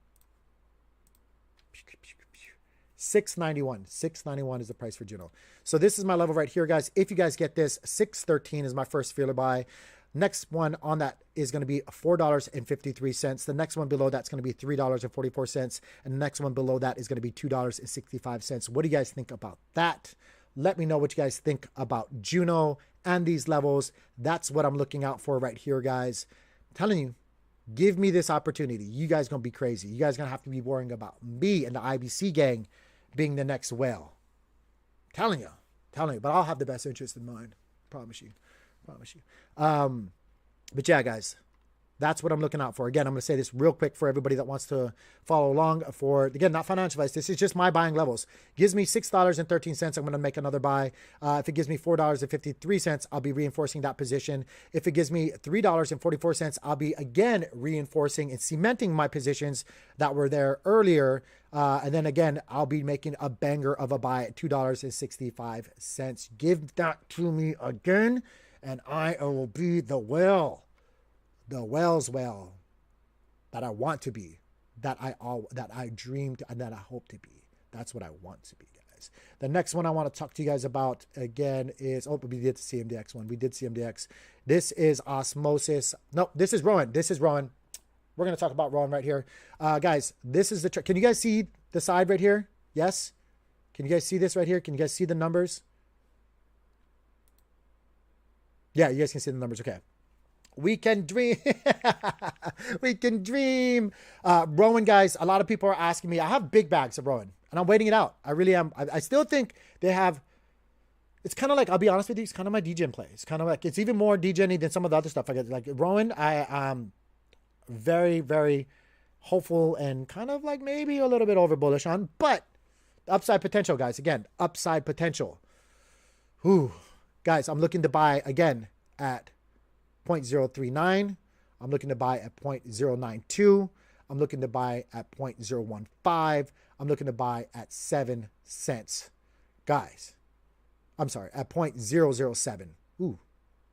$691 is the price for Juno. So this is my level right here, guys. If you guys get this, $613 is my first feeler buy. Next one on that is going to be $4.53. The next one below that's going to be $3.44. And the next one below that is going to be $2.65. What do you guys think about that? Let me know what you guys think about Juno and these levels. That's what I'm looking out for right here, guys. I'm telling you, give me this opportunity. You guys going to be crazy. You guys going to have to be worrying about me and the IBC gang being the next whale. Telling you, but I'll have the best interest in mind. Promise you. But yeah, guys, that's what I'm looking out for. Again, I'm going to say this real quick for everybody that wants to follow along. Again, not financial advice. This is just my buying levels. Gives me $6.13. I'm going to make another buy. If it gives me $4.53, I'll be reinforcing that position. If it gives me $3.44, I'll be again reinforcing and cementing my positions that were there earlier. And then again, I'll be making a banger of a buy at $2.65. Give that to me again, and I will be the whale's whale that I want to be. that I dreamed and that I hope to be. That's what I want to be, guys. The next one I want to talk to you guys about again is, we did the CMDX one. We did CMDX. This is Osmosis. No, this is Rowan. This is Rowan. We're going to talk about Rowan right here. Guys, this is the, can you guys see the side right here? Yes. Can you guys see this right here? Can you guys see the numbers? Yeah, you guys can see the numbers. Okay. We can dream. We can dream. Rowan, guys, a lot of people are asking me. I have big bags of Rowan, and I'm waiting it out. I really am. I still think they have. It's kind of like, I'll be honest with you, it's kind of my DGen play. It's kind of like, it's even more DGen than some of the other stuff I get. Like Rowan, I am very, very hopeful and kind of like maybe a little bit over bullish on, but upside potential, guys. Again, upside potential. Whew. Guys, I'm looking to buy again at 0.039. I'm looking to buy at 0.092. I'm looking to buy at 0.015. I'm looking to buy at 7 cents. Guys, I'm sorry, at 0.007. Ooh,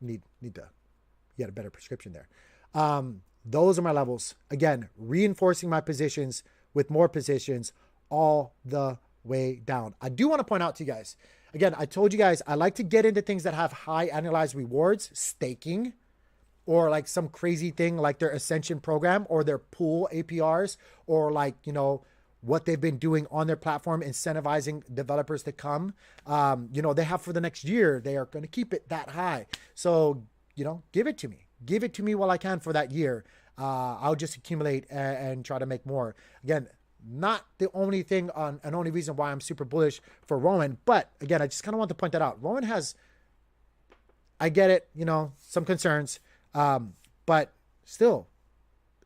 need to get a better prescription there. Those are my levels. Again, reinforcing my positions with more positions all the way down. I do want to point out to you guys, again, I told you guys, I like to get into things that have high annualized rewards, staking, or like some crazy thing like their Ascension program or their pool APRs, or like, you know, what they've been doing on their platform, incentivizing developers to come. You know, they have for the next year, they are going to keep it that high. So, you know, give it to me. Give it to me while I can for that year. I'll just accumulate and try to make more. Again, not the only thing on and only reason why I'm super bullish for Rowan. But again, I just kind of want to point that out. Rowan has, I get it, you know, some concerns. But still,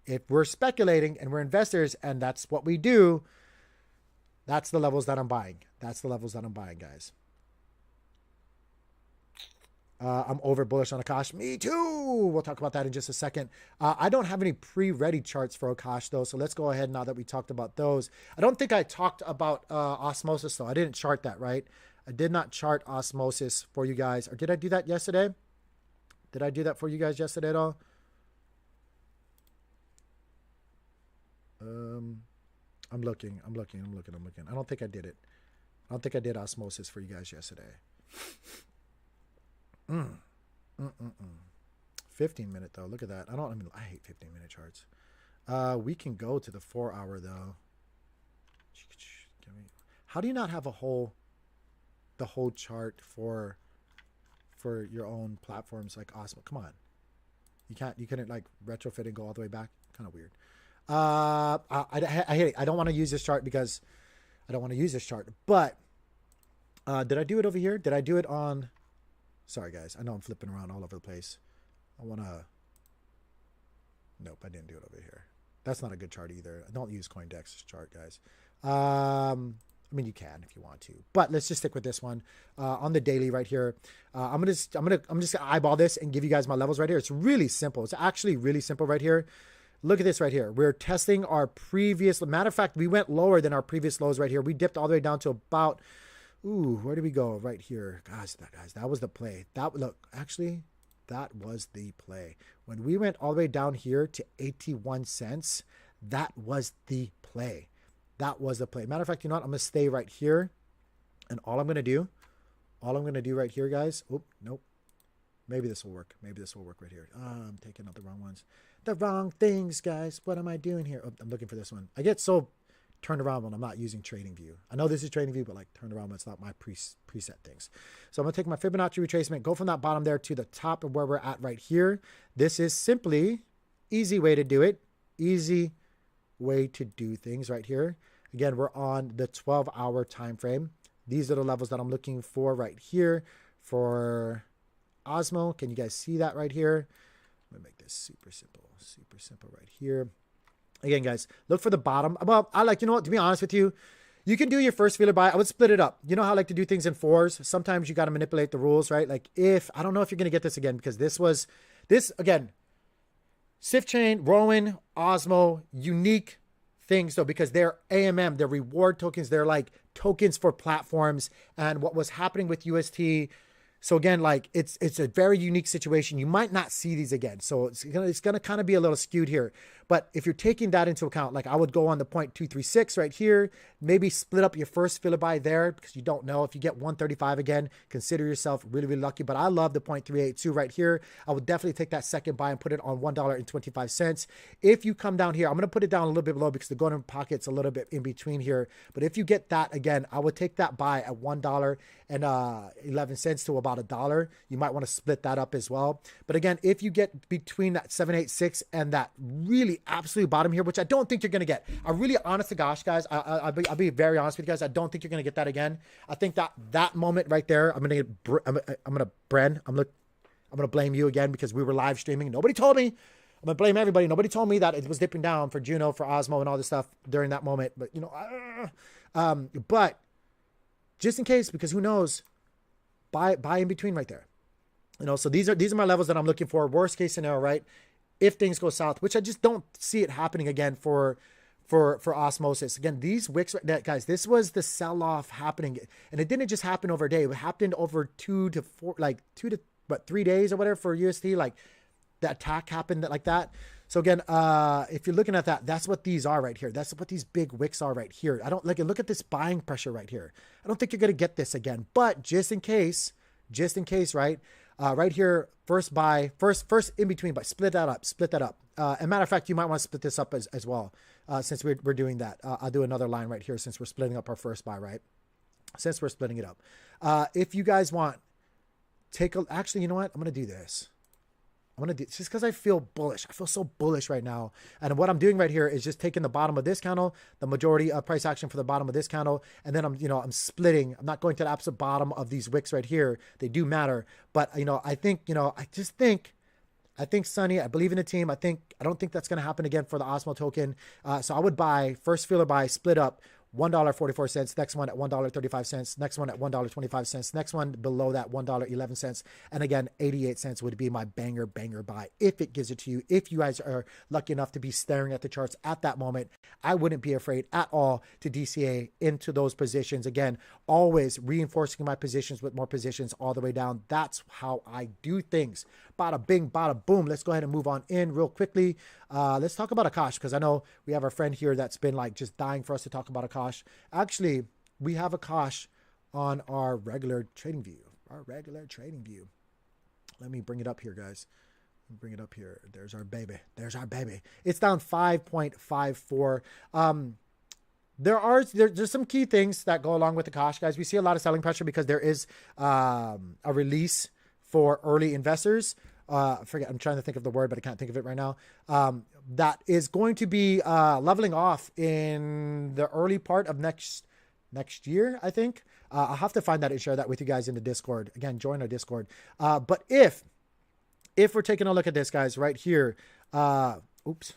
if we're speculating and we're investors and that's what we do, that's the levels that I'm buying. That's the levels that I'm buying, guys. I'm over bullish on Akash. Me too. We'll talk about that in just a second. I don't have any pre-ready charts for Akash though. So let's go ahead now that we talked about those. I don't think I talked about Osmosis though. I didn't chart that, right? I did not chart Osmosis for you guys. Or did I do that yesterday? Did I do that for you guys yesterday at all? I'm looking. I don't think I did it. I don't think I did Osmosis for you guys yesterday. 15-minute though. Look at that. I hate 15-minute charts. We can go to the 4-hour though. How do you not have the whole chart for your own platforms like Osmo? Come on. You couldn't like retrofit and go all the way back. Kind of weird. I hate it. I don't want to use this chart because I don't want to use this chart, but did I do it over here? Did I do it on, sorry guys, I know I'm flipping around all over the place. Nope, I didn't do it over here. That's not a good chart either. I don't use CoinDex's chart, guys. I mean, you can if you want to, but let's just stick with this one on the daily right here. I'm just gonna eyeball this and give you guys my levels right here. It's really simple. It's actually really simple right here. Look at this right here. We're testing our previous, matter of fact, we went lower than our previous lows right here. We dipped all the way down to about, where did we go? Right here. Guys, that was the play. That was the play. When we went all the way down here to 81 cents, that was the play. That was the play. Matter of fact, you know what? I'm going to stay right here. And all I'm going to do right here, guys. Oh, nope. Maybe this will work. Maybe this will work right here. I'm taking out the wrong ones. The wrong things, guys. What am I doing here? Oh, I'm looking for this one. I get so turned around when I'm not using TradingView. I know this is TradingView, but like turned around when it's not my preset things. So I'm going to take my Fibonacci retracement, go from that bottom there to the top of where we're at right here. This is simply easy way to do it. Easy way to do things right here. Again, we're on the 12-hour time frame. These are the levels that I'm looking for right here for Osmo. Can you guys see that right here? I'm gonna make this super simple right here. Again, guys, look for the bottom. Well, you know what, to be honest with you, you can do your first feeler buy. I would split it up. You know how I like to do things in fours. Sometimes you got to manipulate the rules, right? Like I don't know if you're going to get this again, because this again, Swift Chain, Rowan, Osmo, unique things though, because they're AMM, they're reward tokens. They're like tokens for platforms and what was happening with UST. So again, like it's a very unique situation. You might not see these again. So it's gonna kind of be a little skewed here. But if you're taking that into account, like I would go on the 0.236 right here, maybe split up your first filler buy there because you don't know if you get 135 again, consider yourself really, really lucky. But I love the 0.382 right here. I would definitely take that second buy and put it on $1.25. If you come down here, I'm going to put it down a little bit below because the golden pocket's a little bit in between here. But if you get that again, I would take that buy at $1.11 to about $1. You might want to split that up as well. But again, if you get between that 786 and that really absolute bottom here, which I don't think you're going to get. I really, honest to gosh, guys, I'll be very honest with you guys. I don't think you're going to get that again. I think that moment right there, I'm going to blame you again because we were live streaming. Nobody told me. I'm going to blame everybody. Nobody told me that it was dipping down for Juno, for Osmo, and all this stuff during that moment. But, you know, but just in case, because who knows, buy in between right there. You know, so these are my levels that I'm looking for. Worst case scenario, right? If things go south, which I just don't see it happening again for osmosis. Again, these wicks, guys, this was the sell-off happening. And it didn't just happen over a day. It happened over 3 days or whatever for USD. Like the attack happened like that. So again, if you're looking at that, that's what these are right here. That's what these big wicks are right here. I don't like it. Look at this buying pressure right here. I don't think you're going to get this again, but just in case, right? Right here, first buy, first in between buy, split that up. And matter of fact, you might want to split this up as well, since we're doing that. I'll do another line right here since we're splitting up our first buy, right? Since we're splitting it up. If you guys want, actually, you know what? I'm going to do this. I'm going to do just because I feel bullish. I feel so bullish right now. And what I'm doing right here is just taking the bottom of this candle, the majority of price action for the bottom of this candle. And then I'm splitting. I'm not going to the absolute bottom of these wicks right here. They do matter. But, I think, I think Sonny, I believe in the team. I don't think that's going to happen again for the Osmo token. So I would buy first feeler buy, split up. $1.44, next one at $1.35, next one at $1.25, next one below that $1.11, and again 88 cents would be my banger buy if it gives it to you. If you guys are lucky enough to be staring at the charts at that moment, I wouldn't be afraid at all to DCA into those positions. Again, always reinforcing my positions with more positions all the way down. That's how I do things. Bada bing, bada boom. Let's go ahead and move on in real quickly. Let's talk about Akash, because I know we have a friend here that's been like just dying for us to talk about Akash. Actually, we have Akash on our regular trading view. Let me bring it up here, guys. Bring it up here. There's our baby. It's down 5.54. There's some key things that go along with Akash, guys. We see a lot of selling pressure because there is a release for early investors. I'm trying to think of the word, but I can't think of it right now. That is going to be leveling off in the early part of next year, I think. I'll have to find that and share that with you guys in the Discord. Again, join our Discord. But if we're taking a look at this, guys, right here, oops.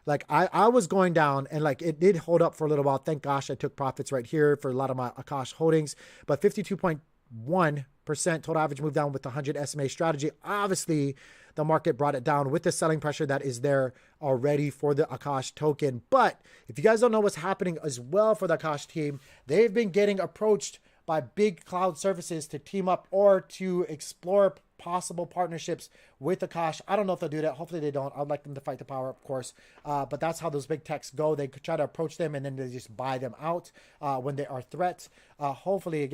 Like I was going down and like it did hold up for a little while. Thank gosh I took profits right here for a lot of my Akash holdings, but 52.1% total average move down with the 100 SMA strategy. Obviously, the market brought it down with the selling pressure that is there already for the Akash token. But if you guys don't know what's happening as well for the Akash team, they've been getting approached by big cloud services to team up or to explore possible partnerships with Akash. I don't know if they'll do that. Hopefully they don't. I'd like them to fight the power, of course. But that's how those big techs go. They try to approach them and then they just buy them out when they are threats. Hopefully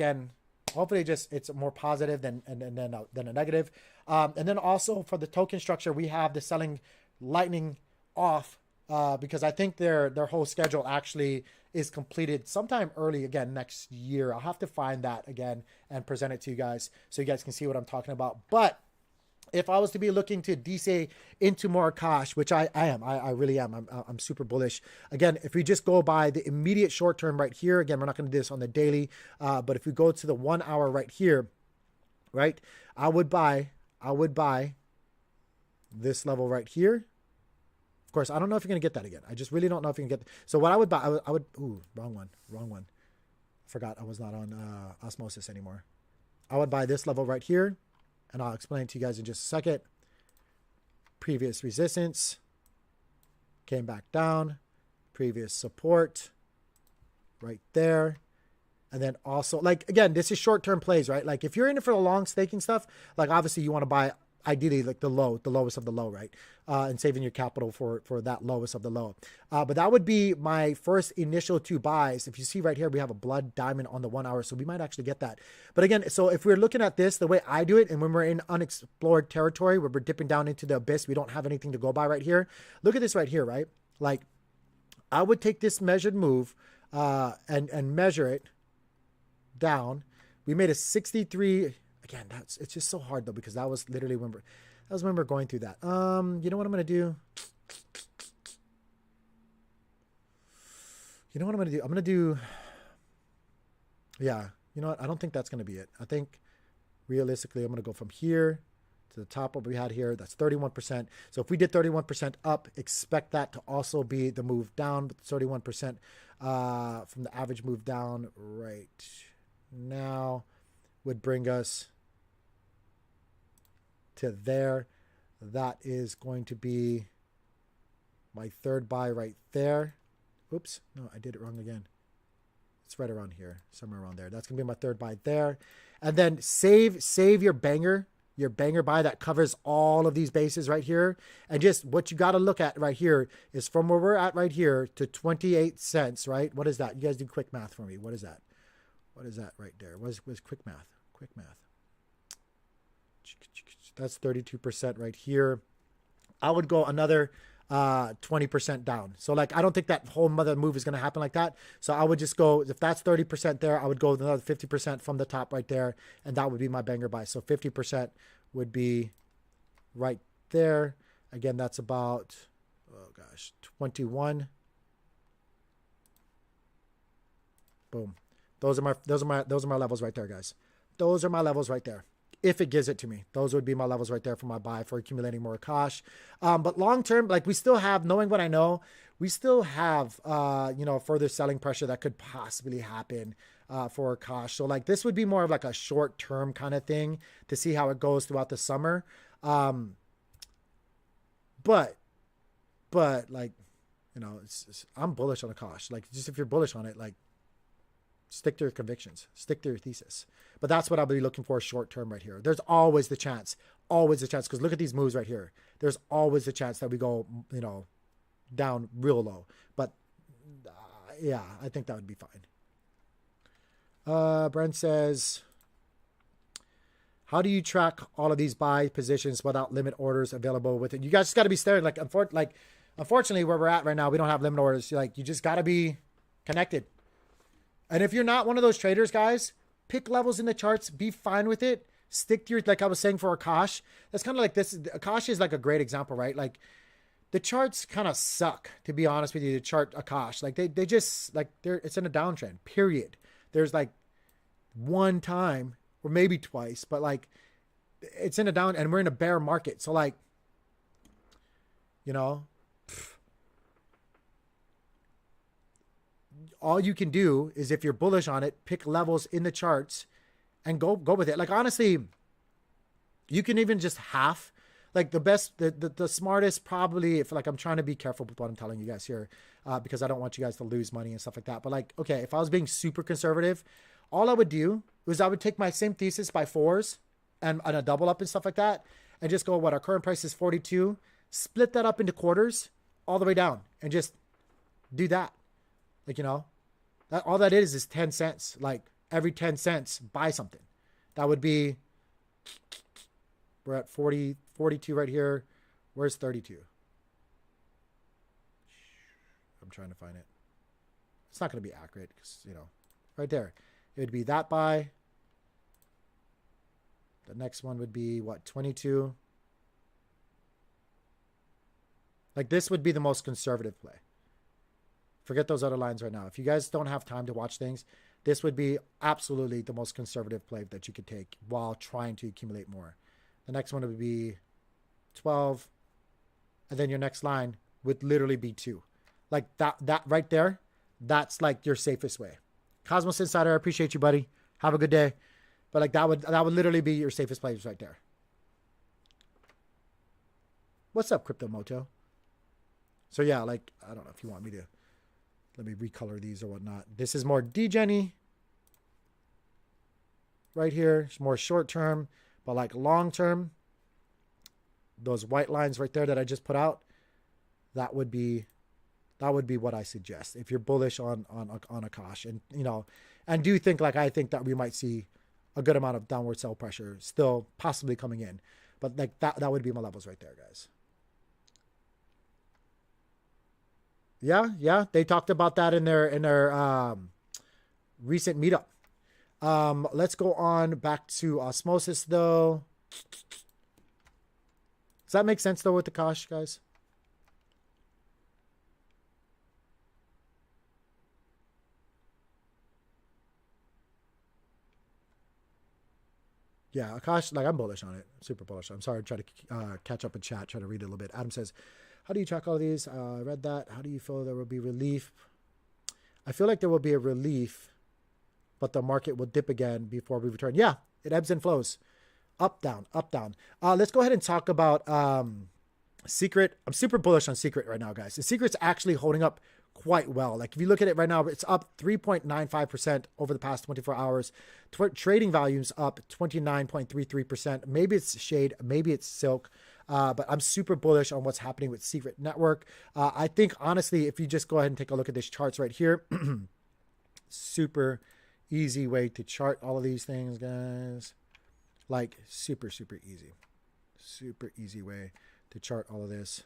just it's more positive than a negative. And then also for the token structure, we have the selling lightning off because I think their whole schedule actually is completed sometime early again next year. I'll have to find that again and present it to you guys so you guys can see what I'm talking about. But if I was to be looking to DCA into more Akash, which I am, I really am. I'm super bullish. Again, if we just go by the immediate short term right here, again, we're not going to do this on the daily, but if we go to the 1 hour right here, right, I would buy this level right here. Of course, I don't know if you're going to get that again. I just really don't know if you can get. So what I would buy, I would. Ooh, wrong one. I forgot I was not on Osmosis anymore. I would buy this level right here, and I'll explain to you guys in just a second. Previous resistance came back down. Previous support right there. And then also, like, again, this is short-term plays, right? Like, if you're in it for the long staking stuff, like, obviously you want to buy ideally like the lowest of the low, right? And saving your capital for that lowest of the low. But that would be my first initial 2 buys. If you see right here, we have a blood diamond on the 1 hour, so we might actually get that. But again, so if we're looking at this the way I do it, and when we're in unexplored territory where we're dipping down into the abyss, we don't have anything to go by right here. Look at this right here, right? Like I would take this measured move and measure it down. We made a 63. Again, it's just so hard though, because that was literally when we're going through that. You know what I'm gonna do? You know what I'm gonna do? I'm gonna do. Yeah, you know what? I don't think that's gonna be it. I think realistically, I'm gonna go from here to the top what we had here. That's 31%. So if we did 31% up, expect that to also be the move down, but 31% from the average move down right now would bring us to there. That is going to be my 3rd buy right there. Oops, no, I did it wrong again. It's right around here, somewhere around there. That's gonna be my 3rd buy there. And then save your banger buy that covers all of these bases right here. And just what you got to look at right here is from where we're at right here to 28 cents, right? What is that? You guys do quick math for me. What is that? What is that right there? What is quick math? Quick math. That's 32% right here. I would go another 20% down. So like, I don't think that whole mother move is going to happen like that. So I would just go, if that's 30% there, I would go another 50% from the top right there. And that would be my banger buy. So 50% would be right there. Again, that's about, oh gosh, 21. Boom. Those are my levels right there, guys. Those are my levels right there. If it gives it to me, those would be my levels right there for my buy for accumulating more cash. But long term, like we still have, knowing what I know, we still have, further selling pressure that could possibly happen for cash. So like this would be more of like a short term kind of thing to see how it goes throughout the summer. But like, I'm bullish on a cash. Like just if you're bullish on it, like stick to your convictions, stick to your thesis. But that's what I'll be looking for short term right here. There's always the chance, because look at these moves right here. There's always the chance that we go, down real low. But yeah, I think that would be fine. Brent says, how do you track all of these buy positions without limit orders available with it? You guys just got to be staring. Unfortunately, where we're at right now, we don't have limit orders. Like you just got to be connected. And if you're not one of those traders, guys, pick levels in the charts, be fine with it. Stick to your, like I was saying for Akash, that's kind of like this. Akash is like a great example, right? Like the charts kind of suck, to be honest with you, the chart Akash. Like they just like it's in a downtrend, period. There's like one time or maybe twice, but like it's in a down and we're in a bear market. So like, all you can do is if you're bullish on it, pick levels in the charts and go with it. Like, honestly, you can even just half, like the smartest probably, if like, I'm trying to be careful with what I'm telling you guys here, because I don't want you guys to lose money and stuff like that. But like, okay, if I was being super conservative, all I would do was I would take my same thesis by 4s and a double up and stuff like that. And just go, what our current price is 42, split that up into quarters all the way down and just do that. Like, that all that is 10 cents. Like every 10 cents, buy something. That would be, we're at 40, 42 right here. Where's 32? I'm trying to find it. It's not going to be accurate because, right there. It would be that buy. The next one would be what, 22? Like this would be the most conservative play. Forget those other lines right now. If you guys don't have time to watch things, this would be absolutely the most conservative play that you could take while trying to accumulate more. The next one would be 12. And then your next line would literally be 2. Like that right there, that's like your safest way. Cosmos Insider, I appreciate you, buddy. Have a good day. But like that would literally be your safest plays right there. What's up, Crypto Moto? So yeah, like, I don't know if you want me to, let me recolor these or whatnot. This is more D-Genny right here. It's more short term, but like long term, those white lines right there that I just put out, that would be what I suggest if you're bullish on Akash, and and do think like I think that we might see a good amount of downward sell pressure still possibly coming in, but like that would be my levels right there, guys. Yeah, they talked about that in their recent meetup. Let's go on back to osmosis though. Does that make sense though with the Akash, guys? Yeah, Akash, like I'm bullish on it. Super bullish. I'm sorry, try to catch up in chat, try to read it a little bit. Adam says, how do you track all of these? I read that. How do you feel there will be relief? I feel like there will be a relief, but the market will dip again before we return. Yeah, it ebbs and flows. Up, down, up, down. Let's go ahead and talk about Secret. I'm super bullish on Secret right now, guys. The Secret's actually holding up quite well. Like if you look at it right now, it's up 3.95% over the past 24 hours. Trading volume's up 29.33%. Maybe it's shade, maybe it's silk. But I'm super bullish on what's happening with Secret Network. I think honestly, if you just go ahead and take a look at these charts right here, super easy way to chart all of these things, guys. Like super easy. Super easy way to chart all of this.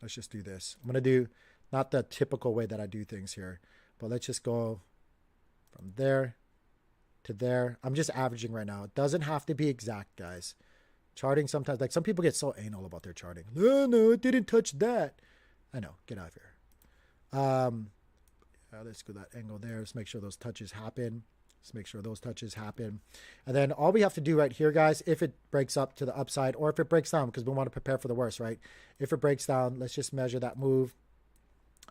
Let's just do this. I'm going to do not the typical way that I do things here, but let's just go from there to there. I'm just averaging right now. It doesn't have to be exact, guys. Charting sometimes, like some people get so anal about their charting. No, it didn't touch that. I know. Get out of here. Let's go that angle there. Let's make sure those touches happen. Let's make sure those touches happen. And then all we have to do right here, guys, if it breaks up to the upside or if it breaks down, because we want to prepare for the worst, right? If it breaks down, let's just measure that move.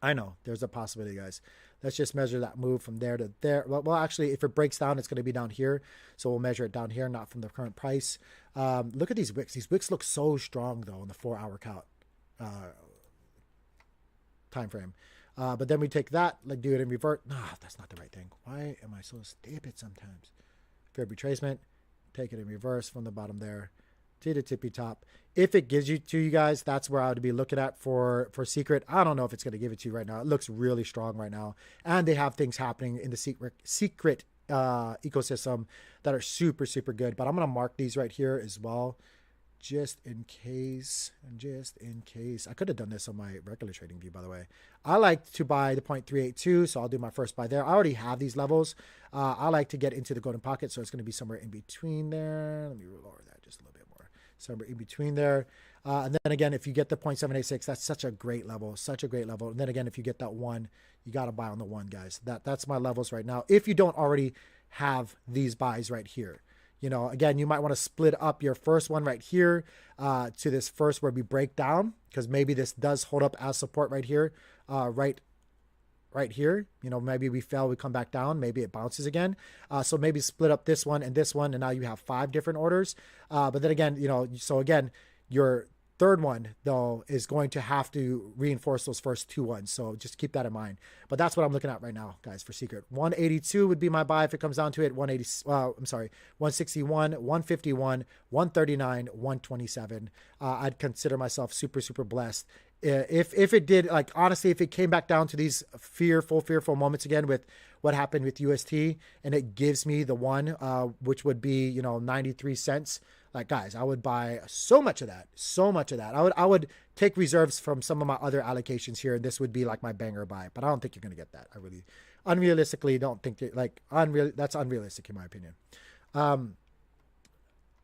I know there's a possibility, guys. Let's just measure that move from there to there. Well, actually, if it breaks down, it's going to be down here. So we'll measure it down here, not from the current price. Look at these wicks. These wicks look so strong, though, in the 4-hour count time frame. But then we take that, like do it in revert. No, that's not the right thing. Why am I so stupid sometimes? Fair retracement, take it in reverse from the bottom there to the tippy top. If it gives you to you guys, that's where I would be looking at for Secret. I don't know if it's going to give it to you right now. It looks really strong right now. And they have things happening in the Secret ecosystem that are super good. But I'm going to mark these right here as well, just in case. I could have done this on my regular trading view, by the way. I like to buy the 0.382, so I'll do my first buy there. I already have these levels. I like to get into the golden pocket, so it's going to be somewhere in between there. Let me lower that just a little bit more. Somewhere in between there. And then again, if you get the 0.786, that's such a great level. And then again, if you get that one, you got to buy on the one, guys. That's my levels right now. If you don't already have these buys right here. Again, you might want to split up your first one right here to this first where we break down, because maybe this does hold up as support right here, right here. Maybe we fail, we come back down, maybe it bounces again. So maybe split up this one, and now you have 5 different orders. But then again, so again, your third one, though, is going to have to reinforce those first 2 ones. So just keep that in mind. But that's what I'm looking at right now, guys, for Secret. 182 would be my buy if it comes down to it. 161, 151, 139, 127. I'd consider myself super blessed. If it did, like, honestly, if it came back down to these fearful moments again with what happened with UST, and it gives me the one, which would be, 93 cents. Like, guys, I would buy so much of that. I would take reserves from some of my other allocations here, and this would be like my banger buy. But I don't think you're going to get that. I really, unrealistically, don't think that's unrealistic in my opinion.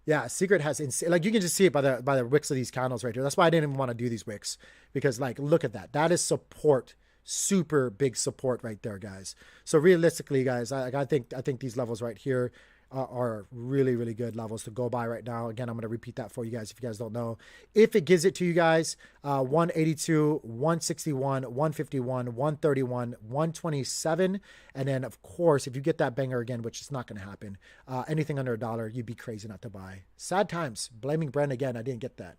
Yeah, Secret has like you can just see it by the wicks of these candles right here. That's why I didn't even want to do these wicks, because like look at that. That is support, super big support right there, guys. So realistically, guys, I think these levels right here are really good levels to go by right now. Again, I'm going to repeat that for you guys if you guys don't know. If it gives it to you guys, 182, 161, 151, 131, 127. And then, of course, if you get that banger again, which is not going to happen, anything under $1, you'd be crazy not to buy. Sad times. Blaming Brent again. I didn't get that.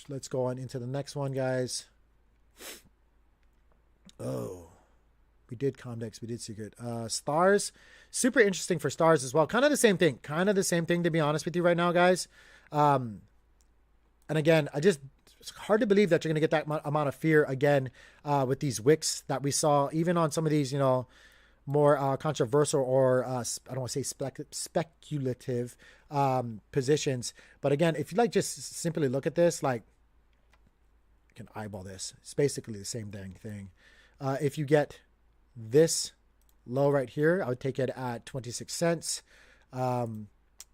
Let's go on into the next one, guys. Oh. We did Comdex. We did Secret. Stars. Super interesting for stars as well. Kind of the same thing. Kind of the same thing, to be honest with you right now, guys. And again, it's hard to believe that you're going to get that amount of fear again with these wicks that we saw, even on some of these, more controversial or I don't want to say speculative positions. But again, if you like just simply look at this, like, you can eyeball this. It's basically the same dang thing. If you get this low right here, I would take it at 26 cents.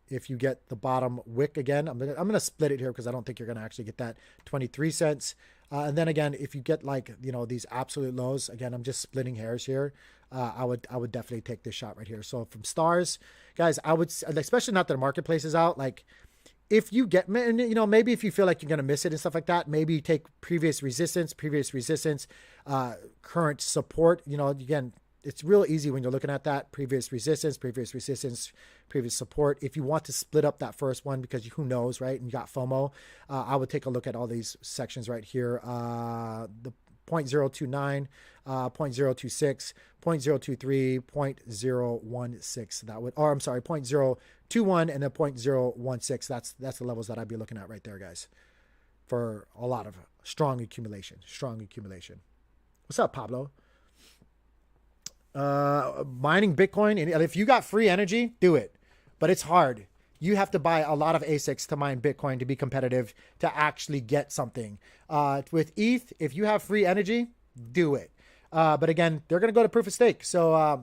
If you get the bottom wick again, I'm gonna split it here because I don't think you're gonna actually get that 23 cents. And then again, if you get like, these absolute lows, again, I'm just splitting hairs here. I would definitely take this shot right here. So from stars, guys, I would, especially not that the marketplace is out. Like, if you get, maybe if you feel like you're gonna miss it and stuff like that, maybe take previous resistance, current support. Again, it's real easy when you're looking at that previous resistance, previous support. If you want to split up that first one, because who knows, right? And you got FOMO, I would take a look at all these sections right here. The 0.029, 0.026, 0.023, 0.016. That would, or I'm sorry, 0.021 and then 0.016. That's the levels that I'd be looking at right there, guys, for a lot of strong accumulation. What's up, Pablo? Mining Bitcoin, and if you got free energy, do it, but it's hard. You have to buy a lot of ASICs to mine Bitcoin to be competitive, to actually get something. With ETH, if you have free energy, do it. But again, they're going to go to proof of stake. So I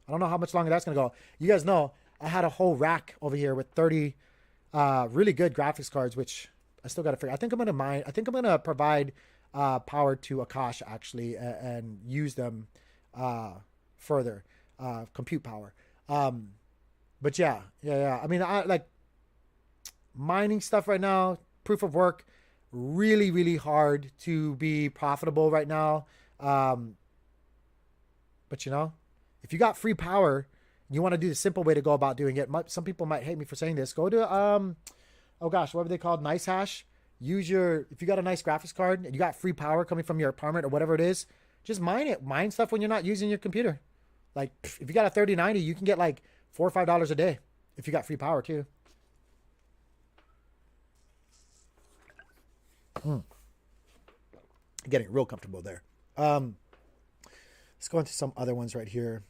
don't know how much longer that's going to go. You guys know I had a whole rack over here with 30 really good graphics cards, which I still got to figure. I think I'm going to mine. I think I'm going to provide power to Akash actually and use them further, compute power. But yeah. I mean, I like mining stuff right now, proof of work, really, really hard to be profitable right now. But if you got free power, you want to do the simple way to go about doing it. Some people might hate me for saying this. Go to, oh gosh, what were they called? Nice Hash. If you got a nice graphics card and you got free power coming from your apartment or whatever it is, just mine it. Mine stuff when you're not using your computer. Like, if you got a 3090, you can get like $4 or $5 a day if you got free power too. Getting real comfortable there. Let's go into some other ones right here.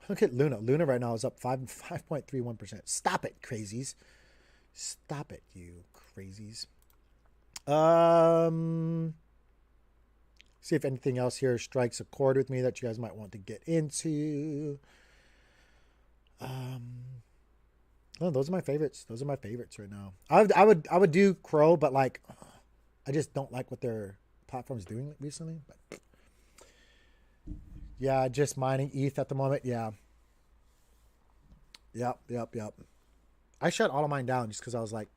Look at Luna. Luna right now is up 5.31%. Stop it, crazies. Stop it, you crazies. See if anything else here strikes a chord with me that you guys might want to get into. No, those are my favorites. Those are my favorites right now. I would do Crow, but like, I just don't like what their platform's doing recently. But yeah, just mining ETH at the moment. Yeah. Yep. I shut all of mine down just because I was like,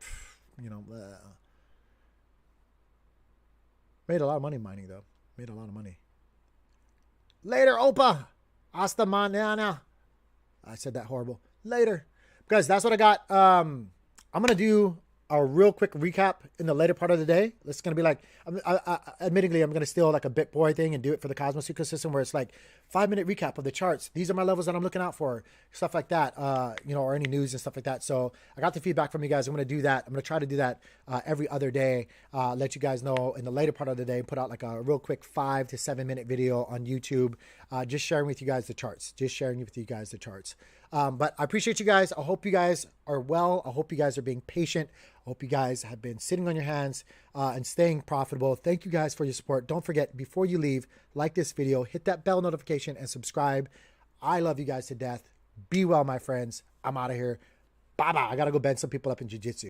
made a lot of money mining though. Made a lot of money. Later, Opa. Hasta mañana. I said that horrible. Later. Guys, that's what I got. I'm going to do a real quick recap in the later part of the day. It's going to be like, admittingly, I'm going to steal like a BitBoy thing and do it for the Cosmos ecosystem where it's like 5-minute recap of the charts. These are my levels that I'm looking out for, stuff like that, or any news and stuff like that. So I got the feedback from you guys. I'm going to do that. I'm going to try to do that every other day. Let you guys know in the later part of the day, put out like a real quick 5 to 7 minute video on YouTube, just sharing with you guys the charts, but I appreciate you guys. I hope you guys are well. I hope you guys are being patient. I hope you guys have been sitting on your hands and staying profitable. Thank you guys for your support. Don't forget, before you leave, like this video, hit that bell notification and subscribe. I love you guys to death. Be well, my friends. I'm out of here. Bye-bye. I got to go bend some people up in jiu-jitsu.